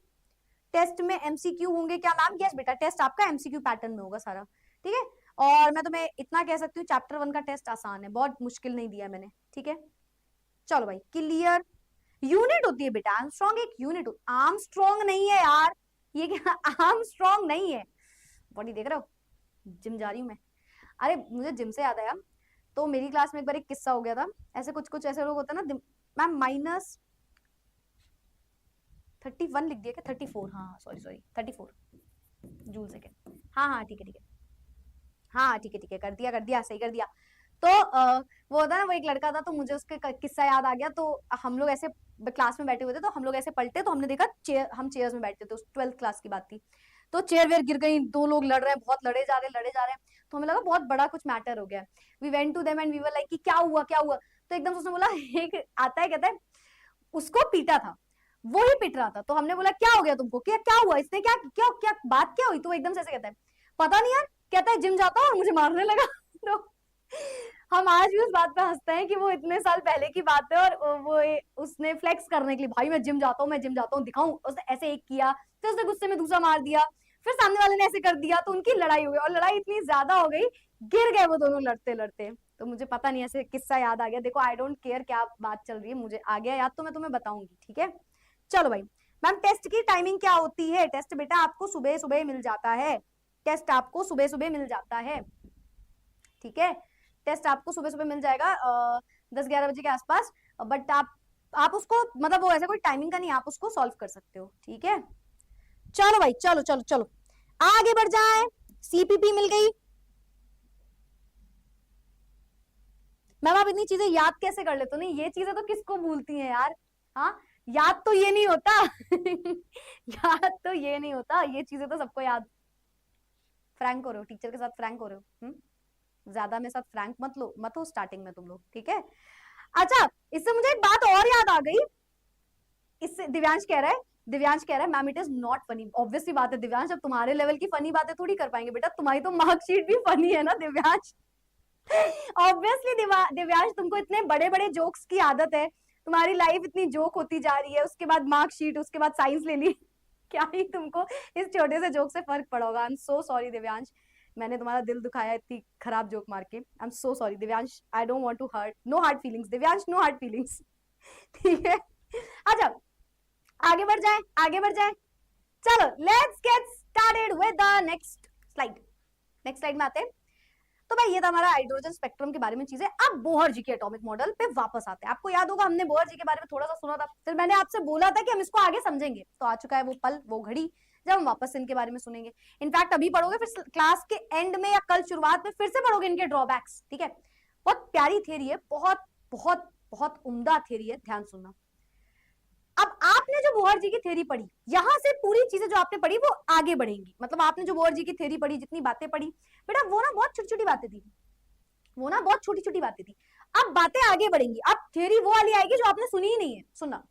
टेस्ट में एमसीक्यू होंगे क्या मैम? यस बेटा, टेस्ट आपका एमसीक्यू पैटर्न में होगा सारा, ठीक है। और मैं तुम्हें इतना कह सकती हूँ, चैप्टर 1 का टेस्ट आसान है, बहुत मुश्किल नहीं दिया मैंने, ठीक है। चलो भाई, क्लियर। यूनिट होती है बेटा, आर्मस्ट्रॉन्ग एक यूनिट, आर्मस्ट्रॉन्ग नहीं है यार, ये क्या आर्मस्ट्रॉन्ग नहीं है, बॉडी देख रहे हो, जिम जा रही हूँ मैं। अरे मुझे जिम से याद आया, तो मेरी क्लास में एक बार एक किस्सा हो गया था, ऐसे कुछ कुछ ऐसे लोग होते हैं ना मैम, -31 लिख दिया क्या? 34, हाँ सॉरी सॉरी 34 जूल सेकेंड, हाँ हाँ ठीक है ठीक है, हाँ ठीक है ठीक है, कर दिया सही कर दिया। तो वो होता ना, वो एक लड़का था, तो मुझे उसके किस्सा याद आ गया। तो हम लोग ऐसे क्लास में बैठे हुए थे, तो हम लोग ऐसे पलटे, तो हमने देखा चेयर, हम चेयर्स में बैठते थे, 12th क्लास की बात थी। तो चेयर वेयर गिर गई, दो लोग लड़ रहे हैं, बहुत लड़े जा रहे हैं, तो हमें लगा बहुत बड़ा कुछ मैटर हो गया। We went to them and we were like कि क्या हुआ क्या हुआ। तो एकदम उसने बोला, एक आता है कहता है उसको पीटा था, वो ही पिट रहा था। तो हमने बोला क्या हो गया तुमको, क्या क्या हुआ, इसने क्या क्या क्या बात क्या हुई? तो एकदम से ऐसे कहता है, पता नहीं यार, कहता है जिम जाता हूँ और मुझे मारने लगा। तो हम आज भी उस बात पे हंसते हैं कि वो इतने साल पहले की बात है, और वो उसने फ्लेक्स करने के लिए, भाई मैं जिम जाता हूँ, मैं जिम जाता हूँ, दिखाऊं, उसने ऐसे एक किया, फिर उसने गुस्से में दूसरा मार दिया, फिर सामने वाले ने ऐसे कर दिया, तो उनकी लड़ाई हो गई, और लड़ाई इतनी ज्यादा हो गई, गिर गए वो दोनों लड़ते लड़ते। तो मुझे पता नहीं, ऐसे किस्सा याद आ गया। देखो आई डोंट केयर क्या बात चल रही है, मुझे आ गया याद तो मैं तुम्हें बताऊंगी, ठीक है। चलो भाई मैम, टेस्ट की टाइमिंग क्या होती है? टेस्ट बेटा आपको सुबह सुबह मिल जाता है, टेस्ट आपको सुबह सुबह मिल जाता है, ठीक है। टेस्ट आपको सुबह सुबह मिल जाएगा 10-11 बजे के आसपास। बट आप आप उसको मतलब वो ऐसा कोई टाइमिंग का नहीं, आप उसको सॉल्व कर सकते हो, ठीक है। चलो भाई, चलो चलो चलो आगे बढ़ जाए। सीपीपी मिल गई। मैम आप इतनी चीजें याद कैसे कर लेते हो? नहीं, ये चीजें तो किसको भूलती हैं यार। हाँ, याद तो ये नहीं होता याद तो ये नहीं होता, ये चीजें तो सबको याद। फ्रैंक हो रहे हो टीचर के साथ, फ्रैंक हो रहे हो। ज्यादा मेरे साथ फ्रैंक मत हो स्टार्टिंग में तुम लोग, ठीक है। अच्छा, इससे मुझे एक बात और याद आ गई। इससे दिव्यांश कह रहा है ma'am it is not funny. Obviously बात है दिव्यांश, अब तुम्हारे लेवल की फनी बातें थोड़ी कर पाएंगे बेटा, तुम्हारी तो मार्कशीट भी फनी है ना दिव्यांश। ऑब्वियसली दिव्यांश, तुमको इतने बड़े बड़े जोक्स की आदत है, तुम्हारी लाइफ इतनी जोक होती जा रही है, उसके बाद मार्कशीट, उसके बाद साइंस ले ली क्या ही तुमको इस छोटे से जोक से फर्क पड़ा होगा। I am so sorry Divyansh, मैंने तुम्हारा दिल दुखाया इतनी खराब जोक मार के। I am so sorry Divyansh, I don't want to hurt, no hard feelings Divyansh, no hard feelings ठीक है। अच्छा, आगे बढ़ जाए, आगे बढ़ जाए। चलो let's get started with the next slide. Next slide में आते हैं। तो भाई ये था हमारा हाइड्रोजन स्पेक्ट्रम के बारे में चीजें। अब बोहर जी के एटॉमिक मॉडल पे वापस आते हैं। आपको याद होगा हमने बोहर जी के बारे में थोड़ा सा सुना था, फिर मैंने आपसे बोला था कि हम इसको आगे समझेंगे। तो आ चुका है वो पल, वो घड़ी जब हम वापस इनके बारे में सुनेंगे। इनफैक्ट अभी पढ़ोगे, फिर क्लास के एंड में या कल शुरुआत में फिर से पढ़ोगे इनके ड्रॉबैक्स, ठीक है। बहुत प्यारी थ्योरी है, बहुत बहुत बहुत उम्दा थ्योरी है, ध्यान सुनना। अब आपने जो बोहर जी की थ्योरी पढ़ी, यहां से पूरी चीजें जो आपने पढ़ी वो आगे बढ़ेंगी। मतलब आपने जो बोहर जी की थ्योरी पढ़ी, जितनी बातें पढ़ी बेटा, वो ना बहुत छोटी छोटी बातें थी, वो ना बहुत छोटी छोटी बातें थी। अब बातें आगे बढ़ेंगी, अब थ्योरी वो वाली आएगी जो आपने सुनी ही नहीं है। सुनना,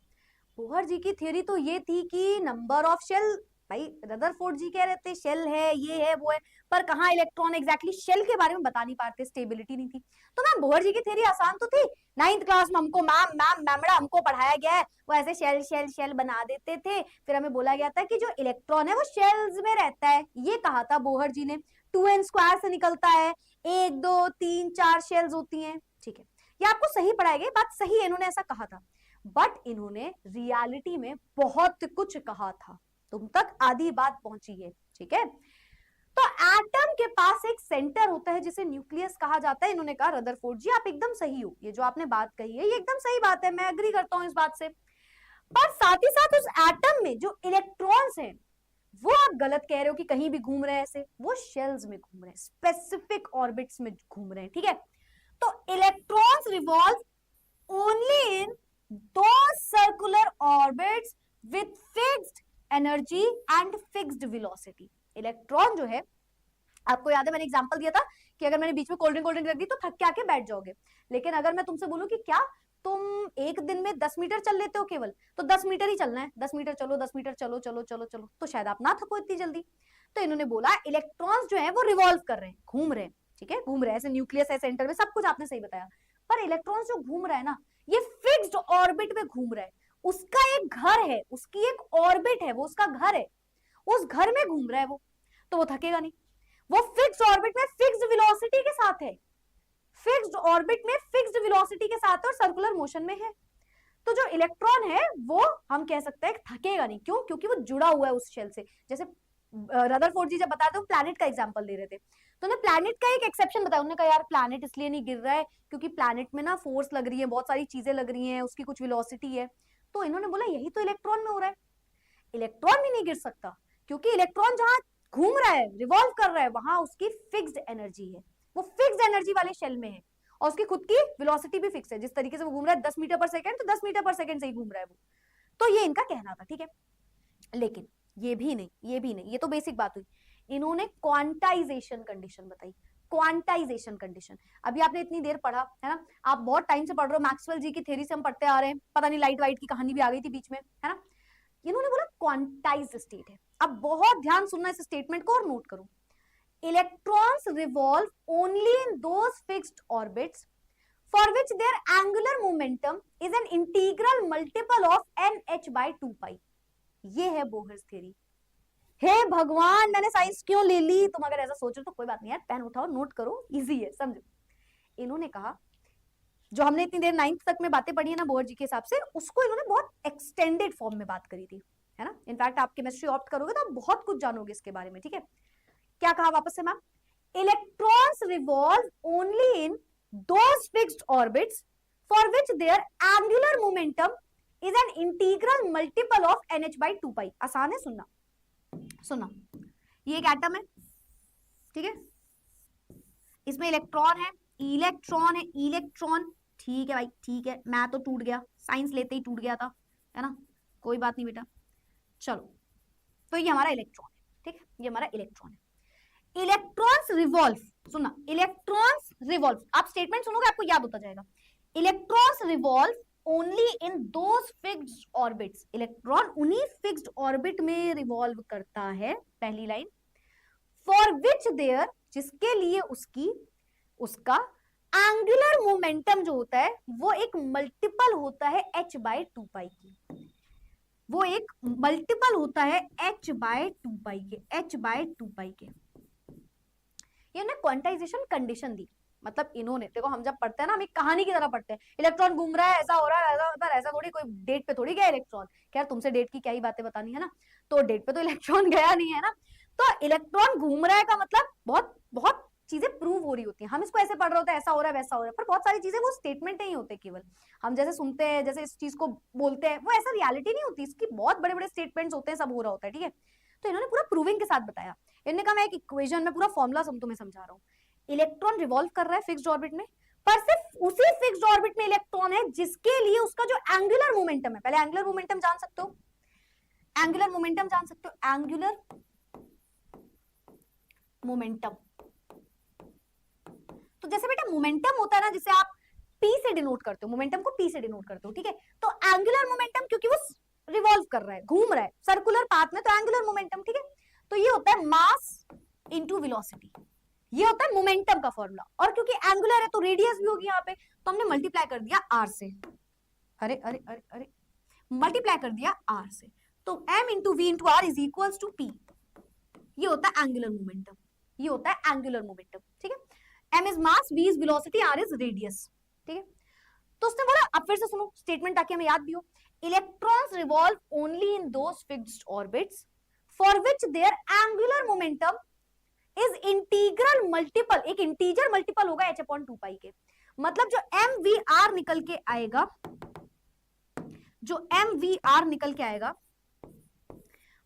बोहर जी की थ्योरी तो ये थी कि नंबर ऑफ शेल, भाई रदरफोर्ड जी कह रहे थे शेल है, ये है, वो है, पर कहाँ इलेक्ट्रॉन एग्जैक्टली शेल के बारे में बता नहीं पाते, स्टेबिलिटी नहीं थी। तो मैम बोहर जी की थ्योरी आसान तो थी, 9th क्लास में हमको मैम मैम मैमड़ा हमको पढ़ाया गया है, वो ऐसे शेल शेल शेल बना देते थे, फिर हमें बोला गया था कि जो इलेक्ट्रॉन है वो शेल्स में रहता है, ये कहा था बोहर जी ने। 2n स्क्वायर से निकलता है, 1 2 3 4 शेल्स होती हैं, ठीक है। ये आपको सही पढ़ाया गया, बात सही है, इन्होंने ऐसा कहा था। बट इन्होंने रियलिटी में बहुत कुछ कहा था, तुम तक आधी बात पहुंची है, ठीक है। तो एटम के पास एक सेंटर होता है जिसे न्यूक्लियस कहा जाता है। इन्होंने कहा रदरफोर्ड जी आप एकदम सही हो, ये जो आपने बात कही है ये एकदम सही बात है, मैं एग्री करता हूं इस बात से। पर साथ ही साथ उस एटम में जो इलेक्ट्रॉन्स हैं वो आप गलत कह रहे हो कि कहीं भी घूम रहे हैं ऐसे, वो शेल्स में घूम रहे हैं, स्पेसिफिक ऑर्बिट्स में घूम रहे हैं, ठीक है। तो electrons revolve only in those circular orbits with fixed energy and fixed velocity। Electron जो है, आपको याद है मैंने एग्जांपल दिया था कि अगर मैंने बीच में कोल्ड ड्रिंक रख दी तो थक के आके बैठ जाओगे, लेकिन अगर मैं तुमसे बोलूं कि क्या तुम एक दिन में 10 मीटर चल लेते हो केवल, तो 10 मीटर ही चलना है, 10 मीटर चलो, 10 मीटर चलो चलो चलो चलो, तो शायद आप ना थको इतनी जल्दी। तो इन्होंने बोला इलेक्ट्रॉन्स जो है वो रिवॉल्व कर रहे हैं, घूम रहे हैं, ठीक है, घूम रहे हैं, ऐसे न्यूक्लियस है सेंटर में, सब कुछ आपने सही बताया। पर इलेक्ट्रॉन्स जो घूम रहा है ना, ये फिक्स्ड ऑर्बिट में घूम रहा है, उसका एक घर है, उसकी एक ऑर्बिट है, वो उसका घर है, उस घर में घूम रहा है वो, तो वो थकेगा नहीं। वो फिक्स्ड ऑर्बिट में फिक्स्ड वेलोसिटी के साथ है, फिक्स्ड ऑर्बिट में फिक्स्ड वेलोसिटी के साथ और सर्कुलर मोशन में है। तो जो इलेक्ट्रॉन है वो हम कह सकते हैं थकेगा नहीं, क्यों? क्योंकि वो जुड़ा हुआ है उस शेल से। जैसे रदरफोर्ड जी जब बताते हो प्लैनेट का एग्जांपल दे रहे थे, तो उन्होंने प्लैनेट का एक एक्सेप्शन बताया, उन्होंने कहा यार प्लैनेट इसलिए नहीं गिर रहा है क्योंकि प्लैनेट में ना फोर्स लग रही है, बहुत सारी चीजें लग रही हैं, उसकी कुछ वेलोसिटी है। तो इन्होंने बोला यही तो इलेक्ट्रॉन में हो रहा है, इलेक्ट्रॉन भी नहीं गिर सकता, क्योंकि इलेक्ट्रॉन जहां घूम रहा है, रिवॉल्व कर रहा है, वहां उसकी फिक्स्ड एनर्जी है, वो फिक्स्ड एनर्जी वाले शेल में है, और उसकी खुद की वेलोसिटी भी फिक्स है। जिस तरीके से वो घूम रहा है 10 मीटर पर सेकंड, तो 10 मीटर पर सेकंड से ही घूम रहा है वो। तो ये इनका कहना था, ठीक है। लेकिन ये भी नहीं, ये भी नहीं, ये तो बेसिक बात हुई। इन्होंने क्वांटाइजेशन कंडीशन बताई, क्वांटाइजेशन कंडीशन। अभी आपने इतनी देर पढ़ा है ना, आप बहुत टाइम से पढ़ रहे हो, मैक्सवेल जी की थ्योरी से हम पढ़ते आ रहे हैं, पता नहीं लाइट वाइट की कहानी भी आ गई थी बीच में, है ना। इन्होंने बोला क्वांटाइज्ड स्टेट है। अब बहुत ध्यान सुनना इस स्टेटमेंट को और नोट करो। Electrons revolve only in those fixed orbits for which their angular momentum is an integral multiple of nh by 2 pi। ये है बोहर्स थ्योरी। हे भगवान, मैंने साइंस क्यों ले ली? तुम अगर ऐसा सोचो तो कोई बात नहीं यार, पेन उठाओ, नोट करो, इजी है, समझो। इन्होंने कहा जो हमने इतनी देर 9th तक में बातें पढ़ी है ना बोहर जी के हिसाब से, उसको इन्होंने बहुत एक्सटेंडेड फॉर्म में बात करी थी, है ना। इनफैक्ट आप केमिस्ट्री ऑप्ट करोगे तो आप बहुत कुछ जानोगे इसके बारे में, ठीक है। क्या कहा वापस से ma'am? Electrons revolve only in those fixed orbits for which their angular momentum is an integral multiple of NH/2 पाई। आसान है सुनना, सुनना। ये एक एटम है, ठीक है, इसमें इलेक्ट्रॉन है, इलेक्ट्रॉन है, इलेक्ट्रॉन, ठीक है भाई, ठीक है, मैं तो टूट गया, साइंस लेते ही टूट गया था, है ना, कोई बात नहीं बेटा। चलो, तो ये हमारा इलेक्ट्रॉन है, ठीक है, ये हमारा इलेक्ट्रॉन है। इलेक्ट्रॉन्स रिवॉल्व, सुनना, इलेक्ट्रॉन्स रिवॉल्व, आप स्टेटमेंट सुनोगे आपको याद होता जाएगा। Electrons revolve only in those fixed orbits, electron उन्हीं फिक्स्ड ऑर्बिट में रिवॉल्व करता है, पहली लाइन, फॉर विच देयर, जिसके लिए उसका एंगुलर मोमेंटम जो होता है वो एक मल्टीपल होता है h/2 की, वो एक मल्टीपल होता है h/2 के, h/2 के। ये ना क्वांटाइजेशन कंडीशन दी, मतलब इन्होंने, देखो हम जब पढ़ते हैं ना, हम एक कहानी की तरह पढ़ते हैं, इलेक्ट्रॉन घूम रहा है, ऐसा हो रहा है, ऐसा होता है, ऐसा थोड़ी, कोई डेट पे थोड़ी गया इलेक्ट्रॉन। खैर तुमसे डेट की क्या ही बातें बतानी है ना, तो डेट पे तो इलेक्ट्रॉन गया नहीं है ना, तो इलेक्ट्रॉन घूम रहा है का मतलब बहुत बहुत चीजें प्रूव हो रही होती हैं। हम इसको ऐसे पढ़ रहे होते हैं, ऐसा हो रहा है, वैसा हो रहा है, पर बहुत सारी चीजें वो स्टेटमेंट नहीं होते, केवल हम जैसे सुनते हैं, जैसे इस चीज को बोलते हैं, वो ऐसा रियलिटी नहीं होती, इसकी बहुत बड़े बड़े स्टेटमेंट्स होते हैं, सब हो रहा होता है, ठीक है। तो इन्होंने पूरा प्रूविंग के साथ बताया, इन्होंने कहा मैं एक इक्वेशन में पूरा फॉर्मूला तुम्हें समझा रहा हूँ। इलेक्ट्रॉन रिवॉल्व कर रहा है फिक्स्ड ऑर्बिट में, पर सिर्फ उसी फिक्स्ड ऑर्बिट में इलेक्ट्रॉन है जिसके लिए उसका जो एंगुलर मोमेंटम है, पहले एंगुलर मोमेंटम जान सकते हो, एंगुलर मोमेंटम जान सकते हो, एंगुलर मोमेंटम। तो जैसे बेटा मोमेंटम होता है ना, जिसे आप P से डिनोट करते हो, मोमेंटम को P से डिनोट करते हो, ठीक है, तो एंगुलर मोमेंटम क्योंकि वो रिवॉल्व कर रहा है, घूम रहा है सर्कुलर पाथ में, तो एंगुलर मोमेंटम, ठीक है, तो ये होता है मास इनटू वेलोसिटी, ये होता है मोमेंटम का फॉर्मूला। और क्योंकि एंगुलर है तो रेडियस भी होगी यहाँ पे, तो हमने मल्टीप्लाई कर दिया r से, अरे अरे अरे अरे, मल्टीप्लाई कर दिया r से, तो m into V into R is equals to P, ये होता है एंगुलर मोमेंटम, ये होता है एंगुलर मोमेंटम, ठीक है। m is mass, v is velocity, r is radius, ठीक है। तो उसने बोला, अब फिर से सुनो स्टेटमेंट ताकि हमें याद भी हो, electrons revolve only in those fixed orbits for which their angular momentum is integral multiple, एक इंटीजर मल्टीपल होगा h/2 के, मतलब जो mvr निकल के आएगा, जो mvr निकल के आएगा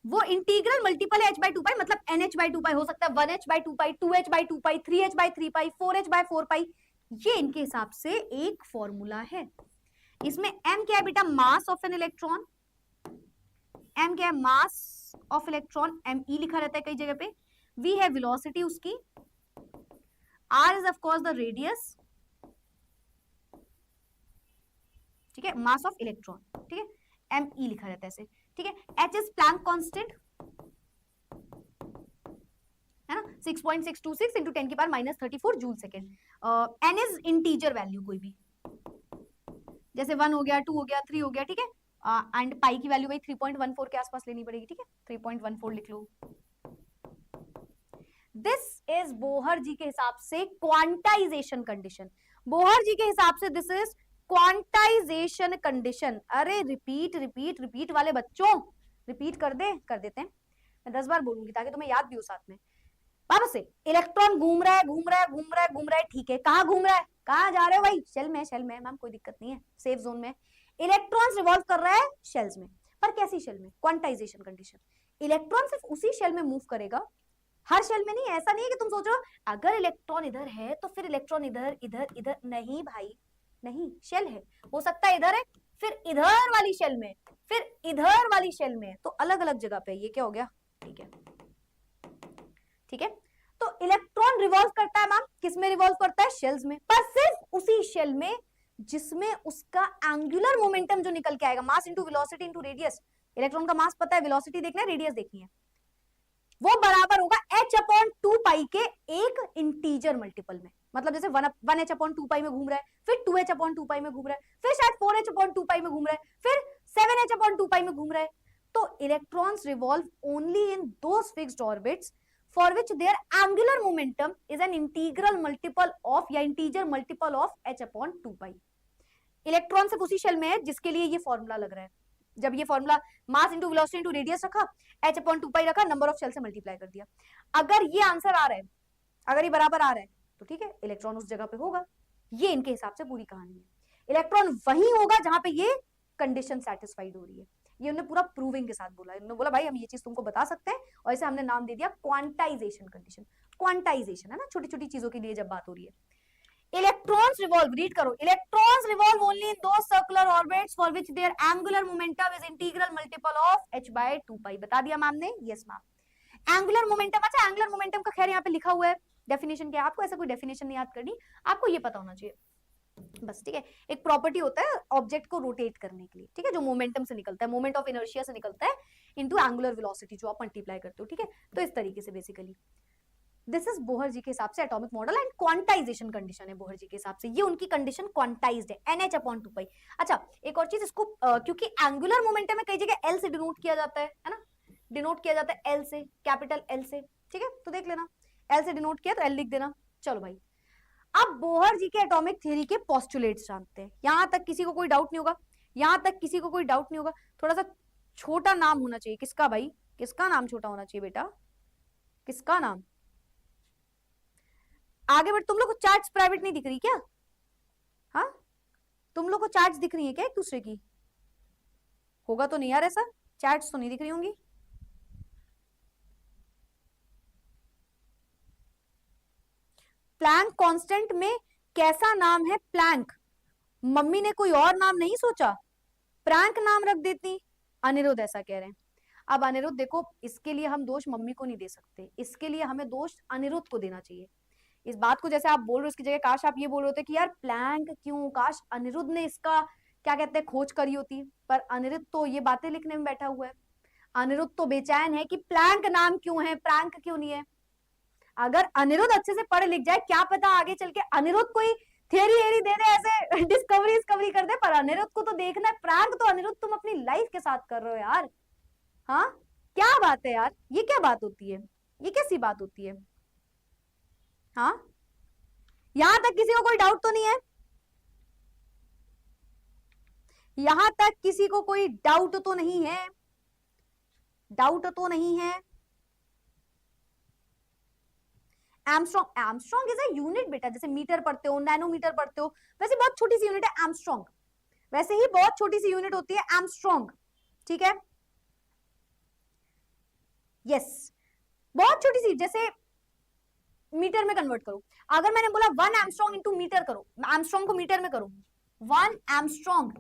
वो इंटीग्रल मल्टीपल है h/2, मतलब nh/2, हो सकता है 1h/2, 2h/2, 3h/3, 4h/4, ये इनके हिसाब से एक फॉर्मूला है। इसमें m क्या है बेटा, mass of an electron, m क्या है, मास ऑफ इलेक्ट्रॉन, me लिखा रहता है कई जगह पे, v है वेलोसिटी उसकी, r is of course the radius, ठीक है, मास ऑफ इलेक्ट्रॉन, ठीक है, me लिखा रहता है ऐसे, ठीक है। h इज प्लैंक कांस्टेंट, है ना, 6.626 इंटू 10 की power -34 joule second. n is integer value, कोई भी, जैसे 1 हो गया, 2 हो गया, 3 हो गया, ठीक है, एंड पाई की वैल्यू भाई 3.14 के आसपास लेनी पड़ेगी, ठीक है, 3.14 लिख लो। दिस इज बोहर जी के हिसाब से क्वांटाइजेशन कंडीशन, बोहर जी के हिसाब से दिस इज क्वांटाइजेशन कंडीशन। अरे रिपीट रिपीट रिपीट वाले बच्चों, रिपीट कर देते हैं, मैं 10 बार बोलूंगी ताकि तुम्हें याद भी हो साथ में। वापस से, इलेक्ट्रॉन घूम रहा है, घूम रहा है, घूम रहा है, घूम रहा है, ठीक है, कहाँ घूम रहा है, कहाँ जा रहे हो भाई, शेल में, शेल में, मैम कोई दिक्कत नहीं है, सेफ जोन में। इलेक्ट्रॉन्स रिवॉल्व कर रहा है शेल्स में, पर कैसी शेल में, क्वांटाइजेशन कंडीशन, इलेक्ट्रॉन सिर्फ उसी शेल में मूव करेगा, हर शेल में नहीं। ऐसा नहीं है कि तुम सोचो अगर इलेक्ट्रॉन इधर है तो फिर इलेक्ट्रॉन इधर इधर इधर, नहीं भाई नहीं, शेल है, हो सकता है इधर है, फिर इधर वाली शेल में, फिर इधर वाली शेल में, तो अलग अलग जगह पे। ये क्या हो गया, ठीक है, ठीक है। तो इलेक्ट्रॉन रिवॉल्व करता है मैम, किस में रिवॉल्व करता है, शेल्स में, पर सिर्फ उसी शेल में जिसमें उसका एंगुलर मोमेंटम जो निकल के आएगा, mass into velocity into radius, electron का मास पता है, वेलोसिटी देखना है, रेडियस देखनी है, वो बराबर होगा h/2 के एक इंटीजर मल्टीपल में। मतलब जैसे 1h/2 में घूम रहा है, फिर 2h/2 में घूम रहा है, फिर शायद 4h/2 में घूम रहा है, फिर 7h/2 में घूम रहा है। तो electrons revolve only in those fixed orbits for which their angular momentum is an integral multiple of या integer multiple of h/2। Electron सिर्फ उसी शेल में है जिसके लिए ये फॉर्मूला लग रहा है। जब ये formula mass into velocity into radius रखा, h/2 रखा, नंबर ऑफ शेल से मल्टीप्लाई कर दिया। अगर ये आंसर आ रहा है, अगर ये बराबर आ रहा है तो ठीक है, इलेक्ट्रॉन उस जगह पे होगा। ये इनके हिसाब से पूरी कहानी है। इलेक्ट्रॉन वही होगा जहां पे ये कंडीशन सेटिस्फाइड हो रही है। ये उन्होंने पूरा प्रूविंग के साथ बोला, उन्होंने बोला भाई हम ये चीज तुमको बता सकते हैं, और इसे हमने नाम दे दिया क्वांटाइजेशन कंडीशन। क्वांटाइजेशन है ना, छोटी छोटी चीजों के लिए जब बात हो रही है। Electrons revolve, read करो, electrons revolve only in those circular orbits for which their angular momentum is integral multiple of h by 2 pi। बता दिया मैम ने, यस मैम। एंगुलर मोमेंटम, अच्छा एंगुलर मोमेंटम का खैर यहाँ पे लिखा हुआ है डेफिनेशन क्या है, आपको ऐसा कोई डेफिनेशन नहीं याद करनी, आपको ये पता होना चाहिए बस, ठीक है। एक प्रॉपर्टी होता है ऑब्जेक्ट को रोटेट करने के लिए, ठीक है, जो मोमेंटम से निकलता है, मोमेंट ऑफ इनर्शिया से निकलता है इनटू एंगुलर वेलोसिटी जो आप मल्टीप्लाई करते हो, ठीक है। तो इस तरीके से बेसिकली दिस इज बोहर जी के हिसाब से atomic model and quantization condition है बोहर जी के हिसाब से, ये उनकी कंडीशन क्वांटाइज्ड है NH/2 पाई। अच्छा एक और चीज, इसको क्योंकि एंगुलर मोमेंटम में कई जगह L से डिनोट किया जाता है ना, डिनोट किया जाता है L से, कैपिटल L से, ठीक है, तो देख लेना L से डिनोट किया तो L लिख देना। चलो भाई, अब बोहर जी के एटॉमिक थ्योरी के पोस्टुलेट्स जानते हैं, यहां तक किसी को कोई डाउट नहीं होगा, यहां तक किसी को कोई डाउट नहीं होगा। थोड़ा सा छोटा नाम होना चाहिए, किसका भाई, किसका नाम छोटा होना चाहिए बेटा, किसका नाम, आगे बढ़। तुम लोग को चार्ट्स प्राइवेट नहीं दिख रही क्या, हाँ तुम लोग को चार्ट्स दिख रही है क्या एक दूसरे की, होगा तो नहीं यार, ऐसा चार्ट्स तो नहीं दिख रही होंगी। प्लैंक कांस्टेंट में कैसा नाम है प्लैंक, मम्मी ने कोई और नाम नहीं सोचा, प्रैंक नाम रख देती, अनिरुद्ध ऐसा कह रहे हैं। अब अनिरुद्ध देखो, इसके लिए हम दोष मम्मी को नहीं दे सकते, इसके लिए हमें दोष अनिरुद्ध को देना चाहिए। इस बात को जैसे आप बोल रहे हो, इसकी जगह काश आप ये बोल रहे होते कि यार प्लैंक क्यों, काश अनिरुद्ध ने इसका क्या कहते हैं खोज करी होती, पर अनिरुद्ध तो ये बातें लिखने में बैठा हुआ है, अनिरुद्ध तो बेचैन है कि प्लैंक नाम क्यों है, प्रैंक क्यों नहीं है। अगर अनिरुद्ध अच्छे से पढ़ लिख जाए, क्या पता आगे चल के अनिरुद्ध कोई थियरी एरी दे दे, ऐसे डिस्कवरी कर दे, पर अनिरुद्ध को तो देखना है, प्रैंक तो अनिरुद्ध तुम अपनी लाइफ के साथ कर रहे हो यार, हाँ क्या बात है यार, ये क्या बात होती है, ये कैसी बात होती है, हाँ यहां तक किसी को कोई डाउट तो नहीं है, यहां तक किसी को कोई डाउट तो नहीं है, डाउट तो नहीं है। Armstrong, Armstrong is a unit बेटा, जैसे मीटर पढ़ते हो, नैनोमीटर पढ़ते हो, वैसे बहुत छोटी सी यूनिट है एमस्ट्रॉन्ग, वैसे ही बहुत छोटी सी यूनिट होती है एमस्ट्रॉन्ग, ठीक है, यस बहुत छोटी सी, जैसे मीटर में कन्वर्ट करो, अगर मैंने बोला 1 एमस्ट्रॉन्ग इंटू मीटर करो, एमस्ट्रॉन्ग को मीटर में करो, 1 एमस्ट्रॉन्ग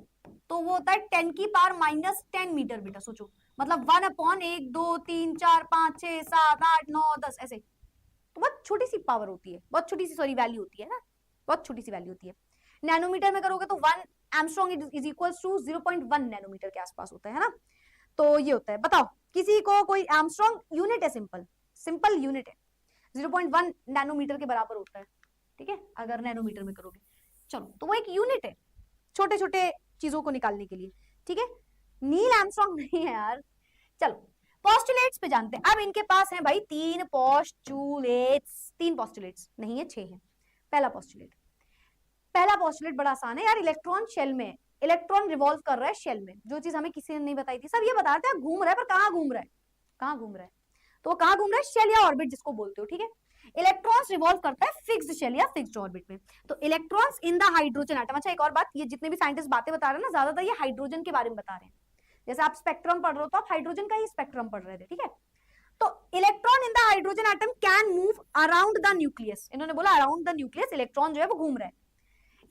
तो वो होता है 10 की पावर -10 मीटर बेटा, सोचो मतलब 1/1 2 3 4 5 6 7 8 9 10 ऐसे, तो बहुत छोटी सी पावर होती है, बहुत छोटी सी सॉरी वैल्यू होती है ना, बहुत छोटी सी वैल्यू होती है। नैनोमीटर में करोगे तो 1 angstrom is equal to 0.1 nanometre के आसपास होता है ना, तो ये होता है। बताओ किसी को कोई, एमस्ट्रॉन्ग यूनिट है, सिंपल सिंपल यूनिट है, 0.1 नैनोमीटर के बराबर होता है, ठीक है, अगर नैनोमीटर में करोगे। चलो तो वो एक यूनिट है छोटे छोटे चीजों को निकालने के लिए, ठीक है, नील आर्मस्ट्रांग नहीं है यार। चलो पोस्टुलेट्स पे जानते हैं। अब इनके पास है भाई 3 पोस्टुलेट्स, 3 पोस्टुलेट्स नहीं है 6 है। पहला पोस्टुलेट बड़ा आसान है यार, इलेक्ट्रॉन शेल में, इलेक्ट्रॉन रिवॉल्व कर रहा है शेल में, जो चीज हमें किसी ने नहीं बताई थी, सब ये बताते हैं घूम रहा है, पर कहाँ घूम रहा है, कहाँ घूम रहा है, तो वो कहाँ घूम रहा है, शेल या ऑर्बिट जिसको बोलते हो, ठीक है। इलेक्ट्रॉन्स रिवॉल्व करता है फिक्स्ड शेल या फिक्स्ड ऑर्बिट में, तो electrons in the hydrogen atom. अच्छा एक और बात, ये जितने भी साइंटिस्ट बातें बता रहे हैं ना, ज्यादातर ये हाइड्रोजन के बारे में बता रहे हैं, जैसे आप स्पेक्ट्रम पढ़ रहे हो तो आप हाइड्रोजन का ही स्पेक्ट्रम पढ़ रहे थे, ठीक है। तो electron in the hydrogen atom can move around the nucleus, इन्होंने बोला अराउंड द न्यूक्लियस इलेक्ट्रॉन जो है वो घूम रहा है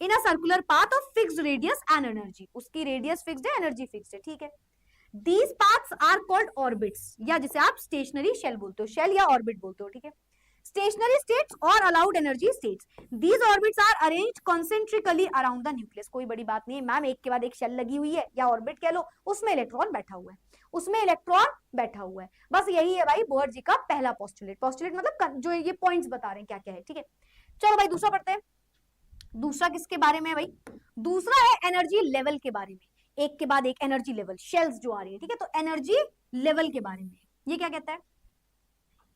in a circular path of fixed radius and energy, उसकी रेडियस फिक्स्ड है, एनर्जी फिक्स्ड है, ठीक है। These paths are called orbits, या जिसे आप स्टेशनरी शेल बोलते हो, शेल या ऑर्बिट बोलते हो, ठीक है। स्टेशनरी स्टेट्स और allowed energy states, these orbits are arranged concentrically around the nucleus। कोई बड़ी बात नहीं है मैम, एक के बाद एक शेल लगी हुई है या ऑर्बिट कह लो, उसमें इलेक्ट्रॉन बैठा हुआ है, उसमें इलेक्ट्रॉन बैठा हुआ है, बस यही है भाई बोहर जी का पहला पोस्टुलेट। पोस्टुलेट मतलब जो ये पॉइंट्स बता रहे हैं क्या क्या है, ठीक है। चलो भाई दूसरा पढ़ते हैं। दूसरा किसके बारे में है भाई, दूसरा है एनर्जी लेवल के बारे में, एक के बाद एक एनर्जी लेवल, शेल्स जो आ रही है, ठीक है। तो एनर्जी लेवल के बारे में ये क्या कहता है,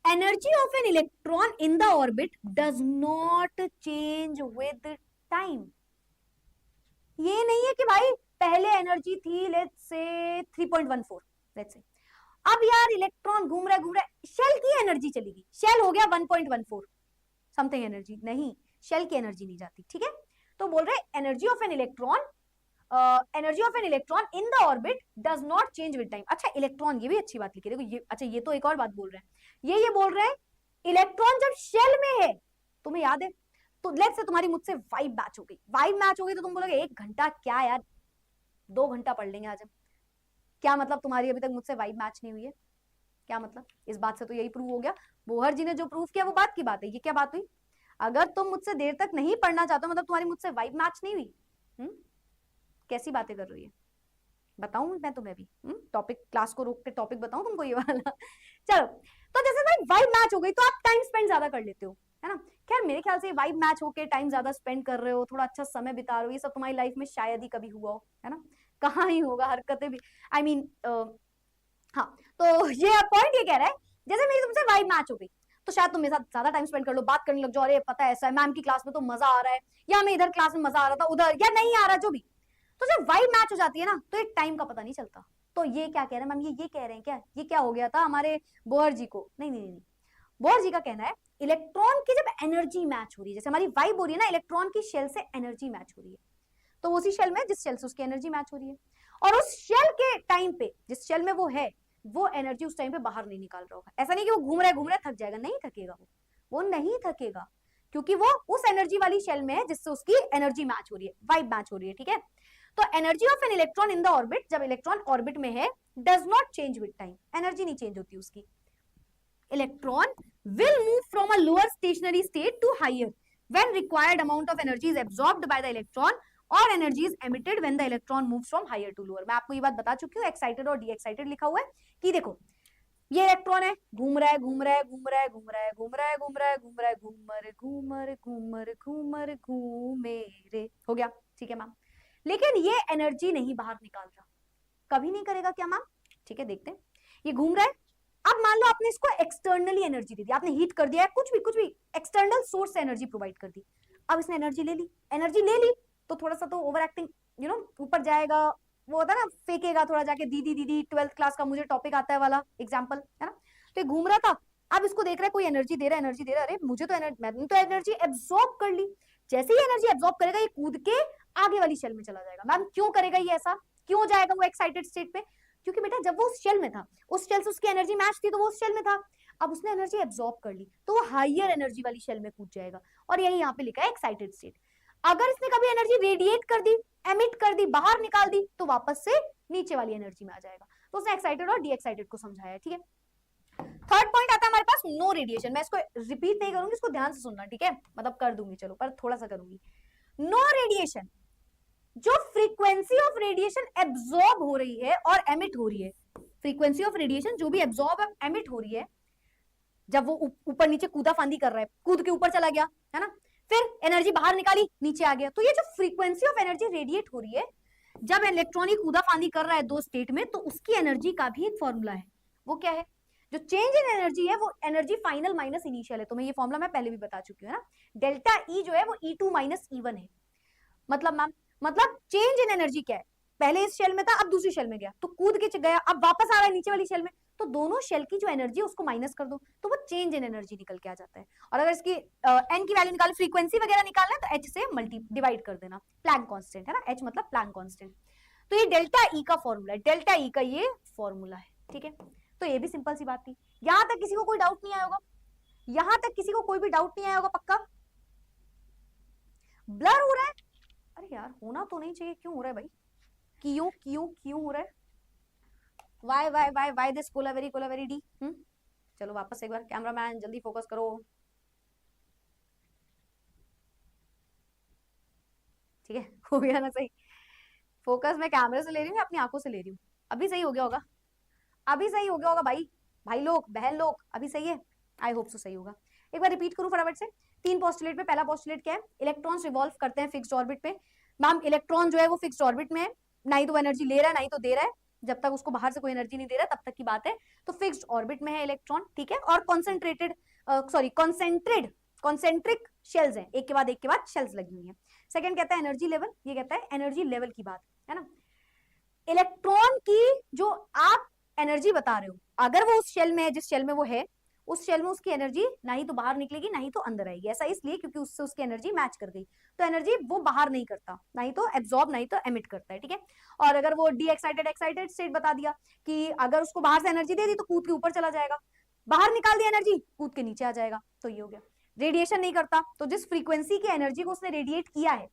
energy of an electron in the orbit does not change with time. ये नहीं है कि भाई पहले एनर्जी थी लेट्स से 3.14, लेट्स से अब यार इलेक्ट्रॉन घूम रहा है, शेल की एनर्जी चली गई, शेल हो गया 1.14 समथिंग एनर्जी, नहीं शेल की एनर्जी नहीं जाती, ठीक है। तो बोल रहे energy of an electron energy of an electron in the orbit does not change with time. अच्छा इलेक्ट्रॉन, ये भी अच्छी बात लिखी, देखो ये, अच्छा ये तो एक और बात बोल रहे हैं, ये बोल रहे हैं इलेक्ट्रॉन जब शेल में है, तुम्हें याद है, तो लेट्स से तुम्हारी मुझसे वाइब मैच हो गई, वाइब मैच हो गई तो तुम बोलोगे 1 घंटा क्या यार, 2 घंटा पढ़ लेंगे आज हम। क्या मतलब तुम्हारी अभी तक मुझसे वाइब मैच नहीं हुई है, क्या मतलब? इस बात से तो यही प्रूव हो गया, बोहर जी ने जो प्रूव किया वो बात की बात है। ये क्या बात हुई? अगर तुम मुझसे देर तक नहीं पढ़ना चाहते हो मतलब तुम्हारी मुझसे वाइब मैच नहीं हुई। कैसी बातें कर रही है, बताऊं मैं तुम्हें भी? टॉपिक, क्लास को रोक के टॉपिक बताऊं तुमको ये वाला? चलो, तो जैसे भाई वाइब मैच हो गई तो आप टाइम स्पेंड ज्यादा कर लेते हो, है ना? खैर मेरे ख्याल से वाइब मैच होके टाइम ज्यादा स्पेंड कर रहे हो, थोड़ा अच्छा समय बिता रहे हो, ये सब तुम्हारी लाइफ में शायद ही कभी हुआ हो, है ना? कहाँ ही होगा, हरकतें भी, आई मीन हाँ, तो ये पॉइंट ये कह रहा है जैसे मेरी तुमसे वाइब मैच हो गई तो शायद तुम मेरे साथ ज्यादा टाइम स्पेंड कर लो, बात करने लग जाओ, अरे पता है ऐसा है, मैम की क्लास में तो मजा आ रहा है, या मैं इधर क्लास में मजा आ रहा था, उधर या नहीं आ रहा, जो भी। तो जब वाइब मैच हो जाती है ना तो एक टाइम का पता नहीं चलता। तो ये क्या कह रहे हैं मैम, ये कह रहे हैं क्या, ये क्या हो गया था हमारे बोहर जी को? नहीं नहीं नहीं, बोहर जी का कहना है इलेक्ट्रॉन की जब एनर्जी मैच हो रही है, जैसे हमारी वाइब हो रही है ना, इलेक्ट्रॉन की शेल से एनर्जी मैच हो रही है, तो उसी शेल में जिस शेल से उसकी एनर्जी मैच हो रही है, और उस शेल के टाइम पे जिस शेल में वो है, वो एनर्जी उस टाइम पे बाहर नहीं निकाल रहा होगा। ऐसा नहीं कि वो घूम रहा है थक जाएगा, नहीं थकेगा, वो नहीं थकेगा, क्योंकि वो उस एनर्जी वाली शेल में है जिससे उसकी एनर्जी मैच हो रही है, वाइब मैच हो रही है, ठीक है? तो energy of an electron in the orbit, जब इलेक्ट्रॉन ऑर्बिट में है, does not change with time, energy नहीं चेंज होती उसकी। Electron will move from a lower stationary state to higher when required amount of energy is absorbed by the electron or energy is emitted when the electron moves from higher to lower। मैं आपको ये बात बता चुकी हूँ, excited और D excited लिखा हुआ है कि देखो ये इलेक्ट्रॉन है, घूम रहा है घूम रहा है घूम रहा है घूम रहा है घूम रहा है घूम रहा है घूम रहा है, घूमर घूमर घूमर घूमर घूमे रे, हो गया, ठीक है मैम। लेकिन ये एनर्जी नहीं बाहर निकाल रहा, कभी नहीं करेगा क्या मैम? ठीक है, देखते हैं। ये घूम रहा है, अब मान लो आपने इसको एक्सटर्नली एनर्जी दे दी, आपने हीट कर दिया है, कुछ भी एक्सटर्नल सोर्स से एनर्जी प्रोवाइड कर दी, अब इसने एनर्जी ले ली तो थोड़ा सा तो ओवर एक्टिंग, यू नो, ऊपर जाएगा, वो होता है ना, फेंकेगा थोड़ा जाके, दीदी दीदी 12th क्लास का मुझे टॉपिक आता है वाला एग्जाम्पल, है ना? तो ये घूम रहा था, अब इसको देख रहा है कोई एनर्जी दे रहा है, अरे मुझे तो मैंने तो एनर्जी एब्सॉर्ब कर ली। जैसे ही एनर्जी एब्सॉर्ब करेगा ये कूद के आगे वाली शेल में चला जाएगा। मैम क्यों करेगा ये ऐसा, क्यों जाएगा वो एक्साइटेड स्टेट पे? क्योंकि बेटा जब वो उस शेल में था, उस शेल से उसकी एनर्जी मैच थी, तो वो उस शेल में था, अब उसने एनर्जी एब्सॉर्ब कर ली तो वो हायर एनर्जी वाली शेल में कूद जाएगा, और यही यहाँ पे लिखा है एक्साइटेड स्टेट। अगर इसने कभी एनर्जी रेडिएट कर दी, एमिट कर दी, बाहर निकाल दी, तो वापस से नीचे वाली एनर्जी में आ जाएगा। तो उसने एक्साइटेड और डी एक्साइटेड को समझाया, ठीक है? थर्ड पॉइंट आता है हमारे पास नो रेडिएशन। मैं इसको रिपीट नहीं करूंगी, इसको ध्यान से सुनना, ठीक है? मतलब कर दूंगी चलो, पर थोड़ा सा करूंगी। नो रेडिएशन, जो फ्रीक्वेंसी ऑफ रेडिएशन एब्सॉर्ब हो रही है और एमिट हो रही है, फ्रीक्वेंसी ऑफ रेडिएशन जो भी एब्सॉर्ब और एमिट हो रही है, जब वो ऊपर नीचे कूदा फांदी कर रहा है, कूद के ऊपर चला गया, है ना, फिर एनर्जी बाहर निकाली, नीचे आ गया, तो ये जो फ्रीक्वेंसी ऑफ एनर्जी रेडिएट हो रही है जब इलेक्ट्रॉन कूदा फांदी कर रहा है दो स्टेट में, तो उसकी एनर्जी का भी एक फॉर्मूला है। वो क्या है? जो चेंज इन एनर्जी है वो एनर्जी फाइनल माइनस इनिशियल है। तुम्हें ये फॉर्मूला मैं पहले भी बता चुकी हूँ ना, डेल्टा ई जो है वो E2 माइनस E1 है। मतलब मैम, मतलब चेंज इन एनर्जी क्या है, पहले इस शेल में था, अब दूसरी शेल में गया, तो कूद के गया, अब वापस आ रहा है नीचे वाली शेल में, तो दोनों शेल की जो एनर्जी है उसको माइनस कर दो, तो वो चेंज इन एनर्जी निकल के आ जाता है। और अगर इसकी एन की वैल्यू निकाल, फ्रीक्वेंसी वगैरह निकालना है, तो एच से मल्टी डिवाइड कर देना, प्लैंक कांस्टेंट है ना, एच मतलब प्लैंक कांस्टेंट। तो ये डेल्टा ई का फॉर्मूला है, डेल्टा ई का ये फॉर्मूला है, ठीक है? तो ये भी सिंपल सी बात थी। यहां तक किसी को कोई डाउट नहीं आया होगा? यहां तक किसी को कोई भी डाउट नहीं आया होगा? पक्का? ब्लर हो रहा है? अरे यार होना तो नहीं चाहिए, क्यों हो रहा है भाई? क्यों क्यों क्यों हो रहा है? Why this Kolaveri D? चलो वापस एक बार, कैमरामैन जल्दी फोकस करो। ठीक है, हो गया ना सही? फोकस मैं कैमरे से ले रही हूँ, अपनी आंखों से ले रही हूँ। अभी सही हो गया होगा, अभी सही हो गया होगा भाई, भाई लोग बहन लोग, अभी सही है? आई होप सो सही होगा। एक बार रिपीट करूं फटाफट से। 3 पोस्टुलेट पे, पहला पोस्टुलेट क्या है? इलेक्ट्रॉन्स रिवॉल्व करते हैं फिक्स्ड ऑर्बिट पे। मैम इलेक्ट्रॉन जो है वो फिक्स्ड ऑर्बिट में है, ना ही तो एनर्जी ले रहा है ना ही तो दे रहा है, जब तक उसको बाहर से कोई एनर्जी नहीं दे रहा तब तक की बात है। तो फिक्स्ड ऑर्बिट में है इलेक्ट्रॉन, ठीक है? और कॉन्सेंट्रिक शेल्स हैं, एक के बाद शेल्स लगी हुई है। सेकंड कहता है एनर्जी लेवल, ये कहता है एनर्जी लेवल की बात, है ना? इलेक्ट्रॉन की जो आप एनर्जी बता रहे हो, अगर वो उस शेल में है जिस शेल में वो है, उस शेल में उसकी एनर्जी ना ही तो बाहर निकलेगी ना ही तो अंदर आएगी। ऐसा इसलिए क्योंकि उससे उसकी एनर्जी मैच कर गई, तो एनर्जी वो बाहर नहीं करता, ना ही तो एब्जॉर्ब ना ही तो एमिट करता है, ठीक है। और अगर वो डी एक्साइटेड एक्साइटेड स्टेट बता दिया कि अगर उसको बाहर से एनर्जी दे दी तो कूद के ऊपर चला जाएगा, बाहर निकाल दिया एनर्जी कूद के नीचे आ जाएगा, तो ये हो गया। रेडिएशन नहीं करता, तो जिस फ्रीक्वेंसी की एनर्जी को उसने रेडिएट किया है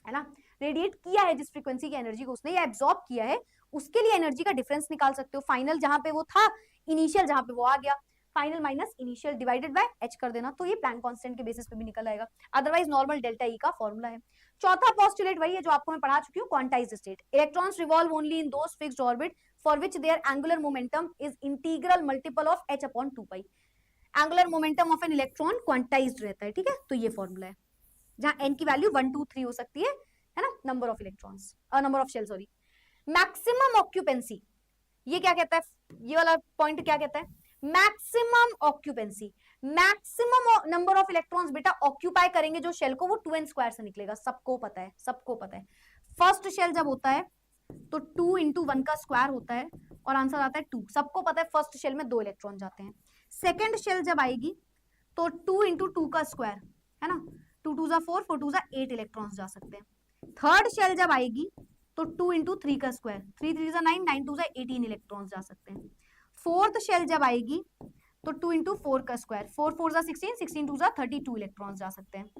ना, रेडिएट किया है जिस फ्रीक्वेंसी की एनर्जी को उसने, या एब्जॉर्ब किया है, उसके लिए एनर्जी का डिफरेंस निकाल सकते हो। फाइनल जहां पे वो था, इनिशियल जहां पे वो आ गया, final minus initial divided by H कर देना, तो ये प्लैंक कांस्टेंट के बेसिस पे भी निकल आएगा। अदरवाइज नॉर्मल डेल्टा ई का फॉर्मूला है। चौथा पोस्टुलेट वही है जो आपको मैं पढ़ा चुकी हूँ, quantized state. Electrons revolve only in those fixed orbit for which their angular momentum is integral multiple of h upon 2 पाई। Angular momentum of an electron quantized रहता है, ठीक है, तो ये फॉर्मूला है, जहां n की वैल्यू 1 2 3 हो सकती है ना, number of electrons, number of shell, sorry. Maximum occupancy, ये क्या कहता है, ये वाला पॉइंट क्या कहता है, maximum occupancy, maximum number of electrons बेटा ऑक्यूपाई करेंगे जो शेल को, वो 2n² से निकलेगा, सबको पता है, सबको पता है। फर्स्ट शेल जब होता है तो 2 इंटू 1 का स्क्वायर होता है और आंसर आता है 2, सबको पता है फर्स्ट शेल में 2 इलेक्ट्रॉन जाते हैं। सेकेंड शेल जब आएगी तो 2 इंटू 2 का स्क्वायर है ना, 2 2 जा 4 4 2 जा 8 इलेक्ट्रॉन्स जा सकते हैं। थर्ड शेल जब आएगी तो 2 इंटू 3 का स्क्वायर, 3 3 जा 9 9 2 जा 18 इलेक्ट्रॉन्स जा सकते हैं। फोर्थ शेल जब आएगी तो 2 इंटू 4 का स्क्वायर, 4 4 जा 16 16 2 जा 32 इलेक्ट्रॉन्स जा सकते हैं,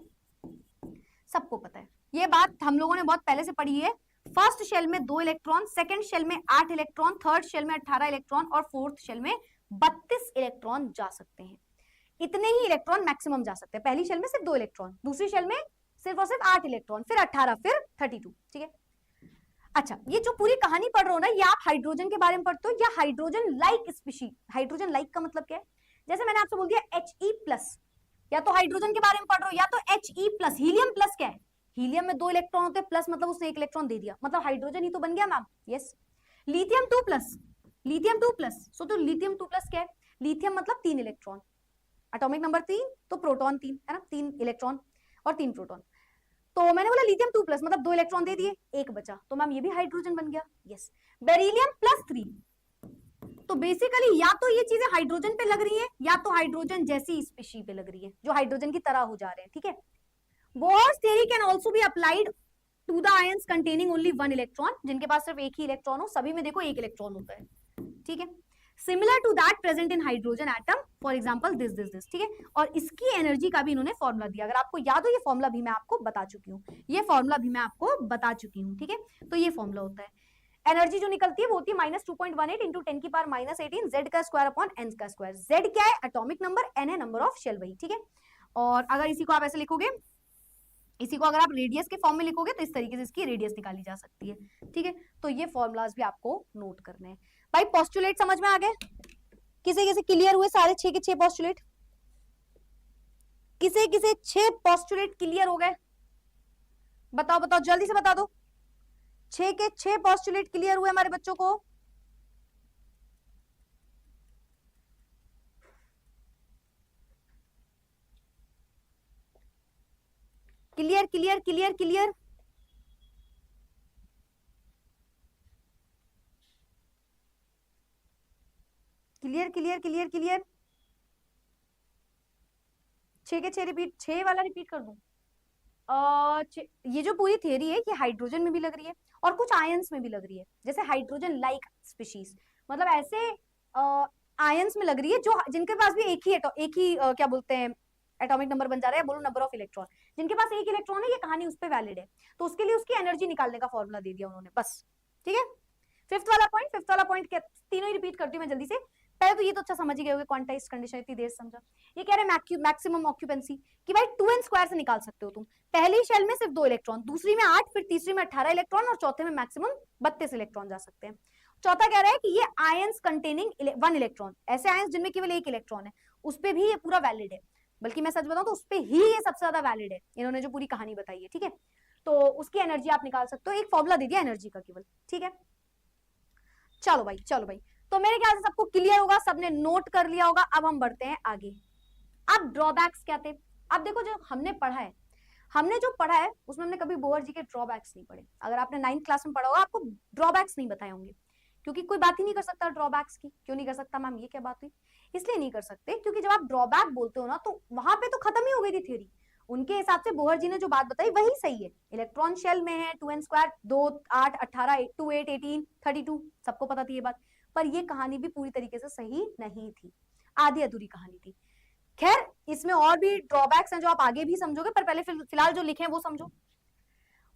सबको पता है। ये बात हम लोगों ने बहुत पहले से पढ़ी है। फर्स्ट शेल में 2 इलेक्ट्रॉन, सेकंड शेल में 8 इलेक्ट्रॉन, थर्ड शेल में 18 इलेक्ट्रॉन और फोर्थ शेल में 32 इलेक्ट्रॉन जा सकते हैं। इतने ही इलेक्ट्रॉन मैक्सिमम जा सकते हैं। पहली शेल में सिर्फ 2 इलेक्ट्रॉन, दूसरी शेल में सिर्फ और सिर्फ 8 इलेक्ट्रॉन, फिर 18, फिर 32, ठीक है। अच्छा, ये जो पूरी कहानी पढ़ रहे हो ना, ये आप हाइड्रोजन के बारे में पढ़ते हो, या hydrogen like species. Hydrogen like का मतलब क्या है, जैसे मैंने आपसे बोल दिया He+, या तो हाइड्रोजन के बारे में पढ़ रहे हो या तो He+। हीलियम प्लस क्या है, हीलियम में 2 इलेक्ट्रॉन होते हैं, प्लस मतलब उसने 1 इलेक्ट्रॉन दे दिया, मतलब हाइड्रोजन ही तो बन गया मैम। यस। लिथियम 2+, लिथियम 2+, सो तो लिथियम 2+ क्या है, लिथियम मतलब 3 इलेक्ट्रॉन, एटॉमिक नंबर 3 तो प्रोटॉन 3 है ना, 3 इलेक्ट्रॉन और 3 प्रोटॉन। तो मैंने बोला लिथियम 2+ मतलब 2 इलेक्ट्रॉन दे दिए, 1 बचा, तो मैम ये भी हाइड्रोजन बन गया। यस। बेरिलियम +3, तो बेसिकली या तो ये चीजें हाइड्रोजन पे लग रही है या तो हाइड्रोजन जैसी स्पीशी पे लग रही है, जो हाइड्रोजन की तरह हो जा रहे हैं, ठीक है। Bohr's theory can also be applied to the ions containing only 1 electron, जिनके पास सिर्फ एक ही इलेक्ट्रॉन हो, सभी में देखो 1 इलेक्ट्रॉन होता है, ठीक है। Similar to that present in hydrogen atom, for example this, ठीक है। और इसकी एनर्जी का भी इन्होंने फॉर्मूला दिया, अगर आपको याद हो, ये फॉर्मूला भी मैं आपको बता चुकी हूँ, ये फॉर्मूला भी मैं आपको बता चुकी हूँ, ठीक है। तो ये फॉर्मूला होता है, एनर्जी जो निकलती है वो होती है -2.18 इंटू 10 की पावर -18 जेड का स्क्वायर अपॉन एन का स्क्वायर। जेड क्या है, एटॉमिक नंबर, एन है नंबर ऑफ शेल, वही, ठीक है। और अगर इसी को आप ऐसे लिखोगे, इसी को अगर आप रेडियस के फॉर्म में लिखोगे तो इस तरीके से इसकी रेडियस निकाली जा सकती है, ठीक है। तो ये फॉर्मूलाज भी आपको नोट करने हैं। भाई पोस्टुलेट समझ में आ गए, किसे किसे क्लियर हुए सारे 6 के 6 पोस्टुलेट, किसे किसे 6 पोस्टुलेट क्लियर हो गए, बताओ बताओ जल्दी से बता दो। 6 के 6 पोस्टुलेट क्लियर हुए हमारे बच्चों को, clear clear clear clear, clear clear clear clear. 6 के 6 रिपीट, 6 वाला रिपीट कर दूं। ये जो पूरी थियरी है ये हाइड्रोजन में भी लग रही है और कुछ आयंस में भी लग रही है, जैसे हाइड्रोजन लाइक स्पीशीज, मतलब ऐसे आयंस में लग रही है जो जिनके पास भी एक ही क्या बोलते हैं एटॉमिक नंबर बन जा रहा है, बोलो नंबर ऑफ इलेक्ट्रॉन, जिनके पास एक इलेक्ट्रॉन है, ये कहानी उस पर वैलिड है, तो उसके लिए उसकी एनर्जी निकालने का फॉर्मूला दे दिया उन्होंने, बस, ठीक है। फिफ्थ वाला पॉइंट तीनों ही रिपीट करती हूँ मैं जल्दी से। पहले तो ये तो अच्छा समझ ही गए होंगे, क्वांटाइज्ड कंडीशन इतनी देर समझा। ये कह रहे हैं मैक्सिमम ऑक्यूपेंसी कि भाई 2n² से निकाल सकते हो तुम, पहली शेल में सिर्फ 2 इलेक्ट्रॉन, दूसरी में 8, फिर तीसरी में 18 इलेक्ट्रॉन और चौथे में मैक्सिमम 32 इलेक्ट्रॉन जा सकते हैं। चौथा कह रहा है कि ये आयंस कंटेनिंग 1 इलेक्ट्रॉन, ऐसे आयंस जिनमें केवल 1 इलेक्ट्रॉन है, उस पर भी ये पूरा वैलिड है, बल्कि मैं सच बताऊं तो उस पर ही ये सबसे ज्यादा वैलिड है, इन्होंने जो पूरी कहानी बताई है, ठीक है। तो उसकी एनर्जी आप निकाल सकते हो, एक फॉर्मूला दे दिया एनर्जी का केवल, ठीक है। चलो भाई चलो भाई, तो मेरे ख्याल से सबको क्लियर होगा, सबने नोट कर लिया होगा। अब हम बढ़ते हैं आगे। अब ड्रॉबैक्स क्या थे, अब देखो जो हमने पढ़ा है उसमें हमने कभी बोर जी के ड्रॉबैक्स नहीं पढ़े। अगर आपने 9th क्लास में पढ़ा होगा आपको ड्रॉबैक्स नहीं बताए होंगे क्योंकि कोई बात ही नहीं कर सकता ड्रॉबैक्स की। क्यों नहीं कर सकता मैम, ये क्या बात हुई? इसलिए नहीं कर सकते क्योंकि जब आप ड्रॉबैक बोलते हो ना तो वहां पे तो खत्म ही हो गई थी थ्योरी। उनके हिसाब से बोहर जी ने जो बात बताई वही सही है। इलेक्ट्रॉन शेल में है 2n स्क्वायर, 2 8 18 2 8 18 32, सबको पता थी ये बात। पर ये कहानी भी पूरी तरीके से सही नहीं थी, आधी अधूरी कहानी थी। खैर इसमें और भी ड्रॉबैक्स हैं जो आप आगे भी समझोगे, पर पहले फिलहाल जो लिखे हैं वो समझो।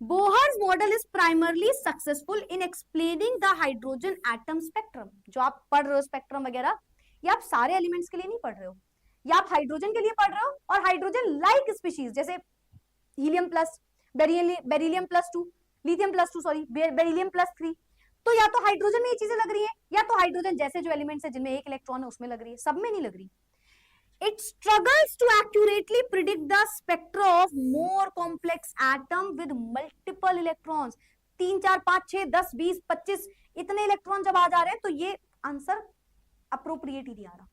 Bohr's model is primarily successful in explaining the hydrogen atom spectrum. जो आप पढ़ रहे हो स्पेक्ट्रम वगैरह, ये आप सारे एलिमेंट्स के लिए नहीं पढ़ रहे हो, या आप हाइड्रोजन के लिए पढ़ रहे हो और हाइड्रोजन लाइक स्पीशीज जैसे helium plus, beryllium plus 2, lithium plus 2 sorry, beryllium plus 3। तो या तो हाइड्रोजन में ये चीजें लग रही है, या तो हाइड्रोजन जैसे जो एलिमेंट्स है जिनमें एक इलेक्ट्रॉन है उसमें लग रही है, सब में नहीं लग रही। It struggles to accurately predict the spectra of more complex atom with multiple electrons. 3 4 5 6 10 20 25 इतने इलेक्ट्रॉन जब आ जा रहे हैं तो ये आंसर अप्रोप्रिएट ही नहीं आ रहा।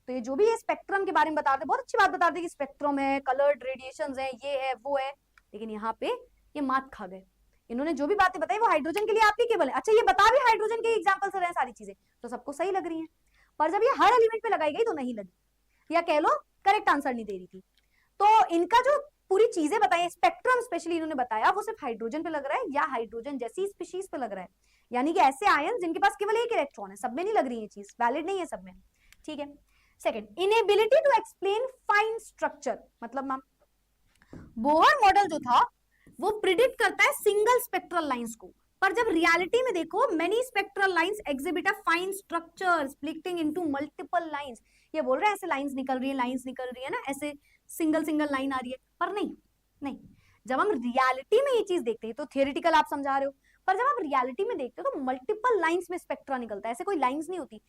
तो ये जो भी ये स्पेक्ट्रम के बारे में बता रहे, बहुत अच्छी बात बता रहे कि स्पेक्ट्रम है, कलर्ड रेडिएशंस है, ये है वो है, लेकिन यहाँ पे ये मात खा गए। इन्होंने जो भी बातें बताई वो हाइड्रोजन के लिए एप्लीकेबल है। अच्छा ये बता भी हाइड्रोजन के एग्जांपल से रहे सारी चीजें, तो सबको सही लग रही है, पर जब ये हर एलिमेंट पे लगाई गई तो नहीं लगी, या कह लो करेक्ट आंसर नहीं दे रही थी। तो इनका जो पूरी चीजें बताई, स्पेक्ट्रम स्पेशली इन्होंने बताया, वो सिर्फ हाइड्रोजन पे लग रहा है या हाइड्रोजन जैसी स्पीशीज पे लग रहा है, यानी कि ऐसे आयन जिनके पास केवल एक इलेक्ट्रॉन है, सब में नहीं लग रही है चीज, वैलिड नहीं है सब में। ठीक है। Second, inability to explain fine structure, मतलब मैम बोहर मॉडल जो था वो प्रिडिक्ट करता है सिंगल स्पेक्ट्रल लाइंस को, पर जब रियलिटी में देखो many spectral lines exhibit a fine structure splitting into multiple lines. ये बोल रहे हैं ऐसे लाइंस निकल रही है ना, ऐसे सिंगल सिंगल लाइन आ रही है, पर नहीं नहीं, जब हम रियलिटी में ये चीज देखते हैं तो थियोरेटिकल आप समझा रहे हो, पर जब आप रियलिटी में देखते हो तो मल्टीपल लाइंस में स्पेक्ट्रा निकलता है, ऐसे कोई लाइंस नहीं होती,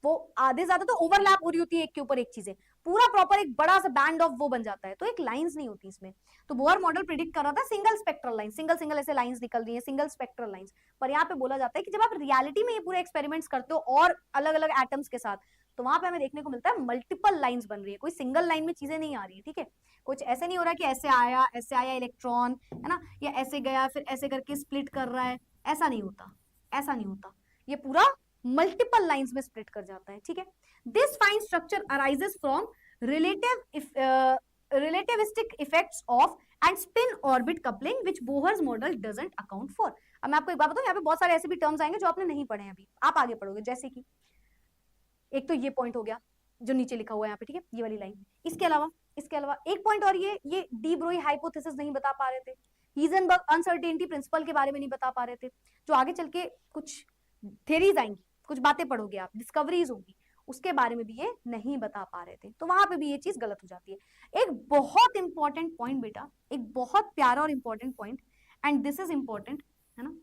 वो आधे ज्यादा तो ओवरलैप हो रही होती है एक के ऊपर एक चीजें, पूरा प्रॉपर एक बड़ा सा बैंड ऑफ वो बन जाता है, तो एक लाइंस नहीं होती इसमें। तो बोहर मॉडल प्रिडिक्ट कर रहा था single spectral line, single single ऐसे लाइंस निकल रही है, सिंगल स्पेक्ट्रल लाइंस। पर यहाँ पे बोला जाता है कि जब आप रियलिटी में ये पूरे एक्सपेरिमेंट्स करते हो और अलग अलग एटम्स के साथ, तो वहां पे हमें देखने को मिलता है मल्टीपल लाइंस बन रही है, कोई सिंगल लाइन में चीजें नहीं आ रही है। ठीक है, कुछ ऐसे नहीं हो रहा कि ऐसे आया इलेक्ट्रॉन है ना, या ऐसे गया फिर ऐसे करके स्प्लिट कर रहा है, ऐसा नहीं होता, ऐसा नहीं होता, ये पूरा मल्टीपल लाइंस में स्प्लिट कर जाता है। ठीक है, this fine structure arises from relativistic effects of and spin orbit coupling which Bohr's model doesn't account for। अब मैं आपको एक बात बताऊं, यहाँ पे बहुत सारे ऐसे भी टर्म्स आएंगे जो आपने नहीं पढ़े हैं अभी, आप आगे पढ़ोगे, जैसे कि एक तो ये पॉइंट हो गया जो नीचे लिखा हुआ है यहाँ पे, ठीक है, ये वाली लाइन। इसके अलावा एक पॉइंट और, ये डी ब्रोई हाइपोथेसिस नहीं बता पा रहे थे, हीजनबर्ग अनसर्टेनिटी प्रिंसिपल के बारे में नहीं बता पा रहे थे, जो आगे चल के कुछ थ्योरीज आएंगी, कुछ बातें पढ़ोगे आप, डिस्कवरीज होंगी, उसके बारे में भी ये नहीं बता पा रहे थे, तो वहां पे भी ये चीज गलत हो जाती है। एक बहुत इंपॉर्टेंट पॉइंट बेटा, एक बहुत प्यारा और important point, and this is important, है ना,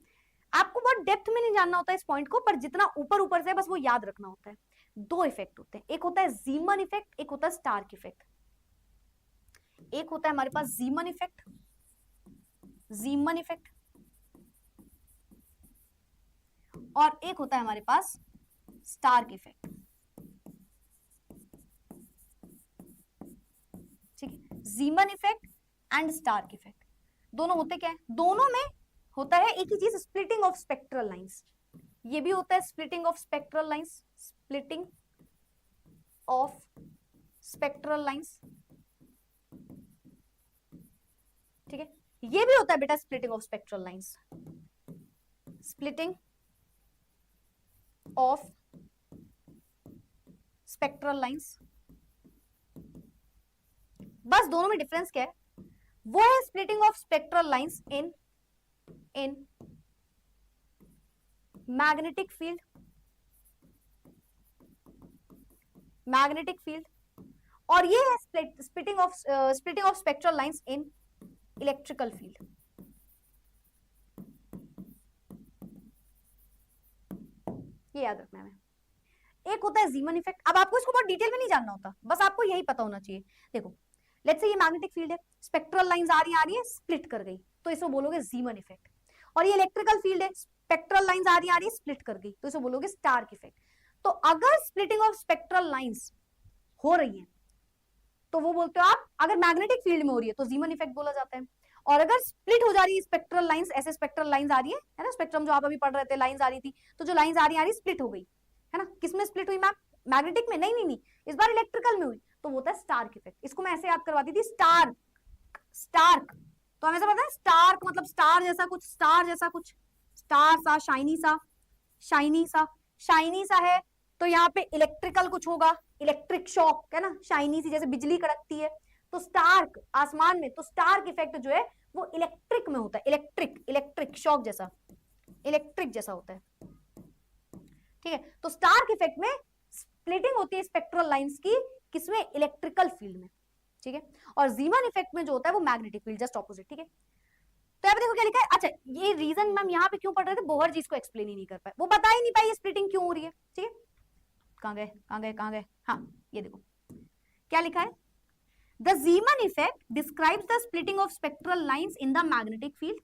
आपको बहुत डेप्थ में नहीं जानना होता इस पॉइंट को, पर जितना ऊपर ऊपर से बस वो याद रखना होता है। दो इफेक्ट होते हैं, एक होता है जीमन इफेक्ट, एक होता है स्टार्क इफेक्ट। एक होता है हमारे पास जीमन इफेक्ट, और एक होता है हमारे पास स्टार्क इफेक्ट। ठीक है, Zeeman effect and Stark effect दोनों होते क्या है, दोनों में होता है एक ही चीज, स्प्लिटिंग ऑफ स्पेक्ट्रल लाइंस। ये भी होता है splitting of spectral lines, splitting of spectral lines. ठीक है, ये भी होता है बेटा splitting of spectral lines, splitting of spectral lines. बस दोनों में डिफरेंस क्या है, वो है splitting of spectral lines in magnetic field, और ये है splitting of spectral lines in electrical field. ये याद रखना है। एक होता है जीमन इफेक्ट, अब आपको इसको बहुत डिटेल में नहीं जानना होता, बस आपको यही पता होना चाहिए। देखो लेट्स से ये मैग्नेटिक फील्ड है, स्पेक्ट्रल लाइंस आ रही है, स्प्लिट कर गई, तो इसको बोलोगे जीमन इफेक्ट। और ये इलेक्ट्रिकल फील्ड है, स्पेक्ट्रल लाइंस आ रही है, स्प्लिट कर गई, तो इसको बोलोगे स्टार्क इफेक्ट। तो अगर स्प्लिटिंग ऑफ स्पेक्ट्रल लाइंस हो रही है तो वो बोलते हो आप, अगर मैग्नेटिक फील्ड में हो रही है तो जीमन इफेक्ट बोला जाता है, और अगर स्प्लिट हो जा रही है स्पेक्ट्रल लाइंस, ऐसे स्पेक्ट्रल लाइंस आ रही है ना, स्पेक्ट्रम जो आप अभी पढ़ रहे थे, लाइंस आ रही थी, तो जो लाइंस आ रही स्प्लिट हो गई है ना, किसमें स्प्लिट हुई मैम? मैग्नेटिक में? नहीं नहीं नहीं, इस बार इलेक्ट्रिकल में हुई, तो वो होता है स्टार्क इफेक्ट। इसको मैं ऐसे याद करवाती थी, स्टार्क, स्टार्क, तो हमें पता है स्टार्क मतलब स्टार जैसा कुछ, स्टार जैसा कुछ, स्टार सा, शाइनी सा, शाइनी सा, शाइनी सा है, तो यहाँ पे इलेक्ट्रिकल कुछ होगा, इलेक्ट्रिक शॉक है ना, शाइनी सी जैसे बिजली कड़कती है, तो स्टार्क आसमान में, तो स्टार्क इफेक्ट जो है वो इलेक्ट्रिक में होता है, इलेक्ट्रिक, इलेक्ट्रिक शॉक जैसा, इलेक्ट्रिक जैसा होता है, ठीक है। तो स्टार्क इफेक्ट में स्प्लिटिंग होती है स्पेक्ट्रल लाइंस की, किसमें? इलेक्ट्रिकल फील्ड में, ठीक है। और जीमन इफेक्ट में जो होता है वो मैग्नेटिक फील्ड, जस्ट ऑपोजिट, ठीक है। तो यहाँ पे देखो क्या लिखा है, अच्छा ये रीजन मैम यहाँ पे क्यों पढ़ रहे थे, बोहर जी इसको एक्सप्लेन ही नहीं कर पाए, वो बता ही नहीं पाई स्प्लिटिंग क्यों हो रही है, ठीक है। कहां गए कहां गए कहां गए, हाँ ये देखो क्या लिखा है, the Zeeman effect describes the splitting of spectral lines in the magnetic field,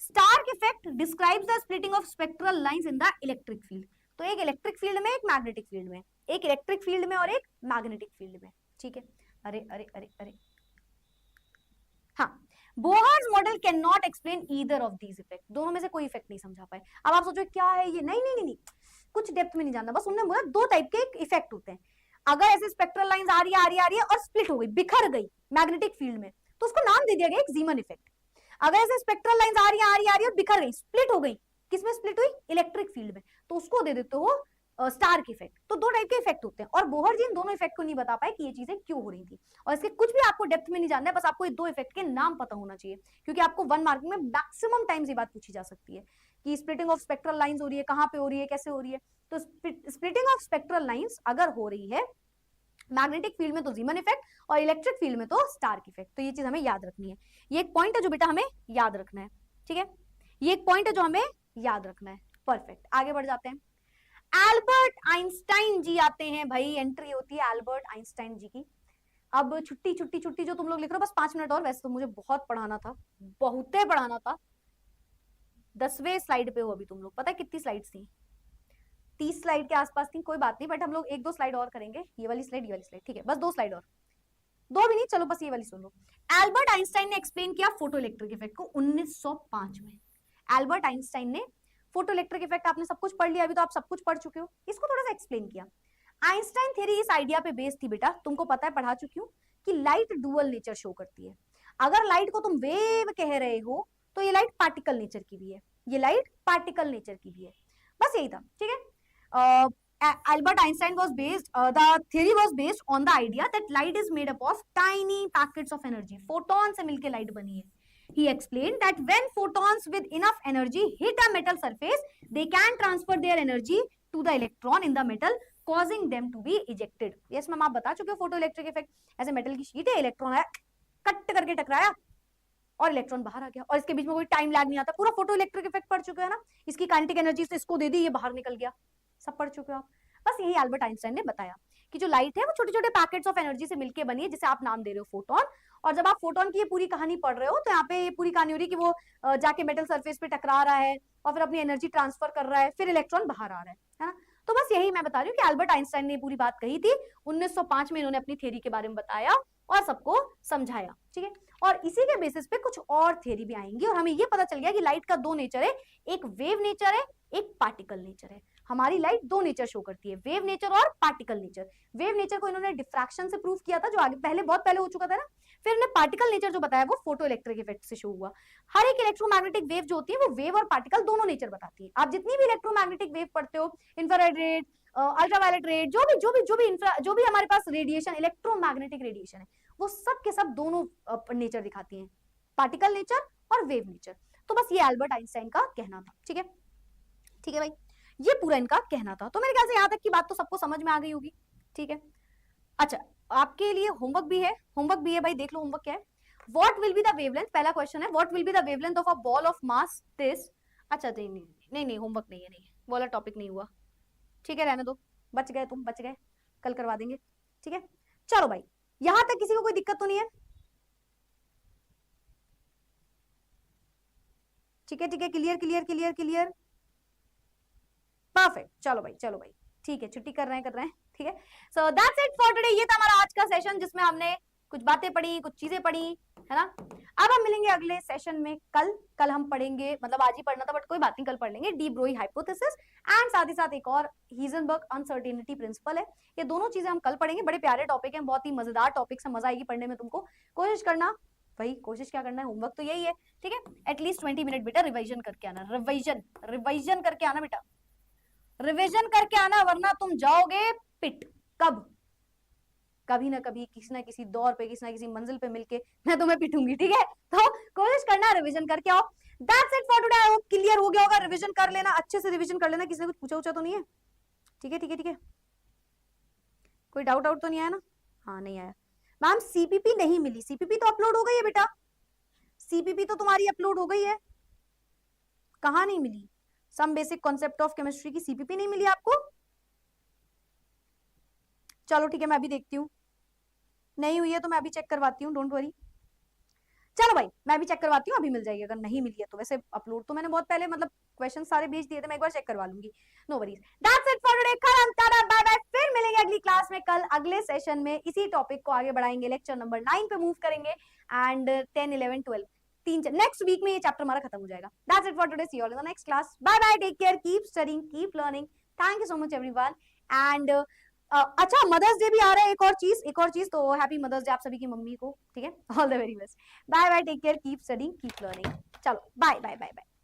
Stark effect describes the splitting of spectral lines in the electric field. तो एक इलेक्ट्रिक फील्ड में, एक मैग्नेटिक फील्ड में, एक इलेक्ट्रिक फील्ड में और एक magnetic field में, ठीक है। अरे अरे अरे अरे, हाँ, Bohr's model can not explain either of these effect, दोनों में से कोई इफेक्ट नहीं समझा पाए। अब आप सोचो क्या है ये, नहीं नहीं नहीं, नहीं। कुछ डेप्थ में नहीं जानना, बस उन्होंने बोला दो टाइप के इफेक्ट होते हैं, अगर ऐसे स्पेक्ट्रल लाइंस आ रही है आ रही है आ रही है और स्प्लिट हो गई, बिखर गई मैग्नेटिक फील्ड में, तो उसको नाम दे दिया गया एक जीमन इफेक्ट। अगर ऐसे स्पेक्ट्रल लाइंस आ रही है आ रही है आ रही है और बिखर गई, स्प्लिट हो गई, किसमें स्प्लिट हुई? इलेक्ट्रिक फील्ड में, तो उसको दे देते हो स्टार्क इफेक्ट। तो दो टाइप के इफेक्ट होते हैं, और बोहर जी इन दोनों इफेक्ट को नहीं बता पाए कि ये चीजें क्यों हो रही थी, और इसके कुछ भी आपको डेप्थ में नहीं जानना है, बस आपको ये दो इफेक्ट के नाम पता होना चाहिए, क्योंकि आपको 1 मार्किंग में मैक्सिमम टाइम्स ये बात पूछी जा सकती है कि स्प्लिटिंग ऑफ स्पेक्ट्रल लाइंस हो रही है, कहां पे हो रही है, कैसे हो रही है। तो स्प्लिटिंग ऑफ स्पेक्ट्रल लाइंस अगर हो रही है मैग्नेटिक फील्ड में तो जीमन इफेक्ट, और इलेक्ट्रिक फील्ड में तो स्टार्क इफेक्ट। तो ये चीज हमें याद रखनी है, ये एक पॉइंट है जो बेटा हमें याद रखना है, ठीक है, ये एक पॉइंट है जो हमें याद रखना है। परफेक्ट, आगे बढ़ जाते हैं। एल्बर्ट आइंस्टाइन जी आते हैं भाई, एंट्री होती है एल्बर्ट आइंस्टाइन जी की। अब छुट्टी छुट्टी छुट्टी जो तुम लोग लिख रहे हो, बस 5 मिनट और, वैसे तो मुझे बहुत पढ़ाना था, बहुते पढ़ाना था। 10वें स्लाइड पे हो अभी तुम लोग, पता है कितनी स्लाइड्स थी? 30 स्लाइड के आसपास थी, कोई बात नहीं, बट हम लोग 1-2 स्लाइड और करेंगे, ये वाली स्लाइड, ये वाली स्लाइड, ठीक है, बस 2 स्लाइड और, 2 भी नहीं, चलो बस ये वाली सुन लो। एल्बर्ट आइंस्टाइन ने एक्सप्लेन किया फोटो इलेक्ट्रिक इफेक्ट को 1905 में। एल्बर्ट आइंस्टाइन ने फोटो इलेक्ट्रिक इफेक्ट, आपने सब कुछ पढ़ लिया, अभी तो आप सब कुछ पढ़ चुके हो, इसको थोड़ा सा एक्सप्लेन किया। आइंस्टाइन थ्योरी इस आइडिया पे बेस्ड थी बेटा, तुमको पता है, पढ़ा चुकी हूँ, कि लाइट डुअल नेचर शो करती है। अगर लाइट को तुम वेव कह रहे हो तो ये लाइट पार्टिकल नेचर की भी है, ये लाइट पार्टिकल नेचर की भी है, बस यही था, ठीक है। Albert Einstein was based, the theory was based on the idea that light is made up of tiny packets of energy. Photon से मिलके light बनी है. He explained that when photons with enough energy hit a metal surface, they can transfer their energy to the electron in the metal, causing them to be ejected. Yes ma'am, आप बता चुके हो photo electric effect, ऐसे metal की sheet है, electron आया, cut करके टकराया और इलेक्ट्रॉन बाहर आ गया, और इसके बीच में कोई टाइम लैग नहीं आता, पूरा फोटो इलेक्ट्रिक इफेक्ट पढ़ चुके हो ना, इसकी काइनेटिक एनर्जी से इसको दे दी, ये बाहर निकल गया, सब पढ़ चुके हो आप। बस यही एल्बर्ट आइंस्टाइन ने बताया कि जो लाइट है वो छोटे छोटे पैकेट्स ऑफ एनर्जी से मिलकर बनी है, जिसे आप नाम दे रहे हो फोटोन। और जब आप फोटोन की ये पूरी कहानी पढ़ रहे हो, तो यहाँ पे ये पूरी कहानी हो रही है कि वो जाके मेटल सरफेस पे टकरा रहा है और फिर अपनी एनर्जी ट्रांसफर कर रहा है, फिर इलेक्ट्रॉन बाहर आ रहा है ना। तो बस यही मैं बता रही हूँ कि एल्बर्ट आइंस्टाइन ने पूरी बात कही थी, 1905 में इन्होंने अपनी थ्योरी के बारे में बताया और सबको समझाया, ठीक है। और इसी के बेसिस पे कुछ और थ्योरी भी आएंगी, और हमें ये पता चल गया कि लाइट का 2 नेचर है, एक वेव नेचर है, एक पार्टिकल नेचर है। हमारी लाइट 2 नेचर शो करती है, वेव नेचर और पार्टिकल नेचर। वेव नेचर को इन्होंने डिफ्रैक्शन से प्रूव किया था, जो आगे पहले बहुत पहले हो चुका था ना। फिर इन्होंने पार्टिकल नेचर जो बताया वो फोटो इलेक्ट्रिक इफेक्ट से शो हुआ। हर एक इलेक्ट्रोमैग्नेटिक वेव जो होती है वो वेव और पार्टिकल दोनों नेचर बताती है। आप जितनी भी इलेक्ट्रोमैग्नेटिक वेव पढ़ते हो, इंफ्रारेड रेड, अल्ट्रावायलेट रेड, जो भी हमारे पास रेडिएशन, इलेक्ट्रोमैग्नेटिक रेडिएशन है, वो सब के सब दोनों नेचर दिखाती हैं, पार्टिकल नेचर और वेव नेचर। तो बस ये एल्बर्ट आइंस्टाइन का कहना था, ठीक है, ठीक है भाई, ये पूरा इनका कहना था। तो मेरे ख्याल से यहाँ तक की बात तो सबको समझ में आ गई होगी, ठीक है। अच्छा, आपके लिए होमवर्क भी है, भाई देख लो होमवर्क क्या है। What will be the wavelength, पहला क्वेश्चन है, what will be the wavelength of a ball of mass this. अच्छा नहीं होमवर्क नहीं है, नहीं वाला टॉपिक नहीं हुआ, ठीक है, रहने दो, बच गए तुम, बच गए, कल करवा देंगे, ठीक है। चलो भाई, यहां तक किसी को कोई दिक्कत तो नहीं है? ठीक है, क्लियर, परफेक्ट। चलो भाई, ठीक है, छुट्टी कर रहे हैं, ठीक है। So that's it for today. ये था हमारा आज का सेशन, जिसमें हमने कुछ बातें पढ़ी, कुछ चीजें पढ़ी, है ना। अब हम मिलेंगे अगले सेशन में कल हम पढ़ेंगे, मतलब आज ही पढ़ना था बट कोई बात नहीं, कल पढ़ लेंगे डी ब्रोई हाइपोथेसिस एंड साथ ही साथ एक और हीजनबर्ग अनसर्टेनिटी प्रिंसिपल है। ये दोनों चीजें हम कल पढ़ेंगे, बड़े प्यारे टॉपिक हैं, बहुत ही मजेदार टॉपिक है, मजा आएगी पढ़ने में तुमको। कोशिश करना, भाई कोशिश क्या करना है, होमवर्क तो यही है, ठीक है, एटलीस्ट 20 मिनट बेटा रिवाइजन करके आना, रिवाइजन करके आना बेटा, रिविजन करके आना, वरना तुम जाओगे पिट। कब? कभी ना कभी, किसी ना किसी दौर पे, किसी ना किसी मंजिल पे मिलके मैं तुम्हें पिटूंगी, ठीक है। तो कोशिश करना रिवीजन करके आओ। That's it for today. I hope clear हो गया होगा। रिवीजन कर लेना, अच्छे से रिवीजन कर लेना। किसी ने कुछ पूछा तो नहीं है? ठीक है ठीक है ठीक है, कोई डाउट आउट तो नहीं आया ना? हाँ नहीं आया। मैम सीपीपी नहीं मिली, सीपीपी तो अपलोड हो गई है बेटा, सीपीपी तो तुम्हारी अपलोड हो गई है। कहाँ नहीं मिली? Some basic concept of chemistry की सीपीपी नहीं मिली आपको? चलो ठीक है, मैं अभी देखती हूँ, नहीं हुई है तो मैं अभी चेक करवाती हूँ, डोंट वरी। चलो भाई मैं भी चेक करवाती हूँ, अभी मिल जाएगी अगर नहीं मिली है तो। वैसे अपलोड तो मैंने बहुत पहले, मतलब क्वेश्चन सारे भेज दिए थे, मैं एक बार चेक करवा लूंगी, no worries. That's it for today, खत्म, टाटा बाय बाय। फिर मिलेंगे अगली क्लास में कल, अगले सेशन में इसी टॉपिक को आगे बढ़ाएंगे, लेक्चर नंबर 9 पे मूव करेंगे एंड 10 11 12 नेक्स्ट वीक में ये चैप्टर हमारा खत्म हो जाएगा। That's it for today, see you all in the next class, bye bye, take care, keep studying, keep learning, thank you so much everyone. And अच्छा Mother's Day भी आ रहा है, एक और चीज तो हैप्पी मदर्स डे आप सभी की मम्मी को, ठीक है, all the very best, bye bye, take care, keep studying, keep learning, चलो बाय बाय बाय बाय।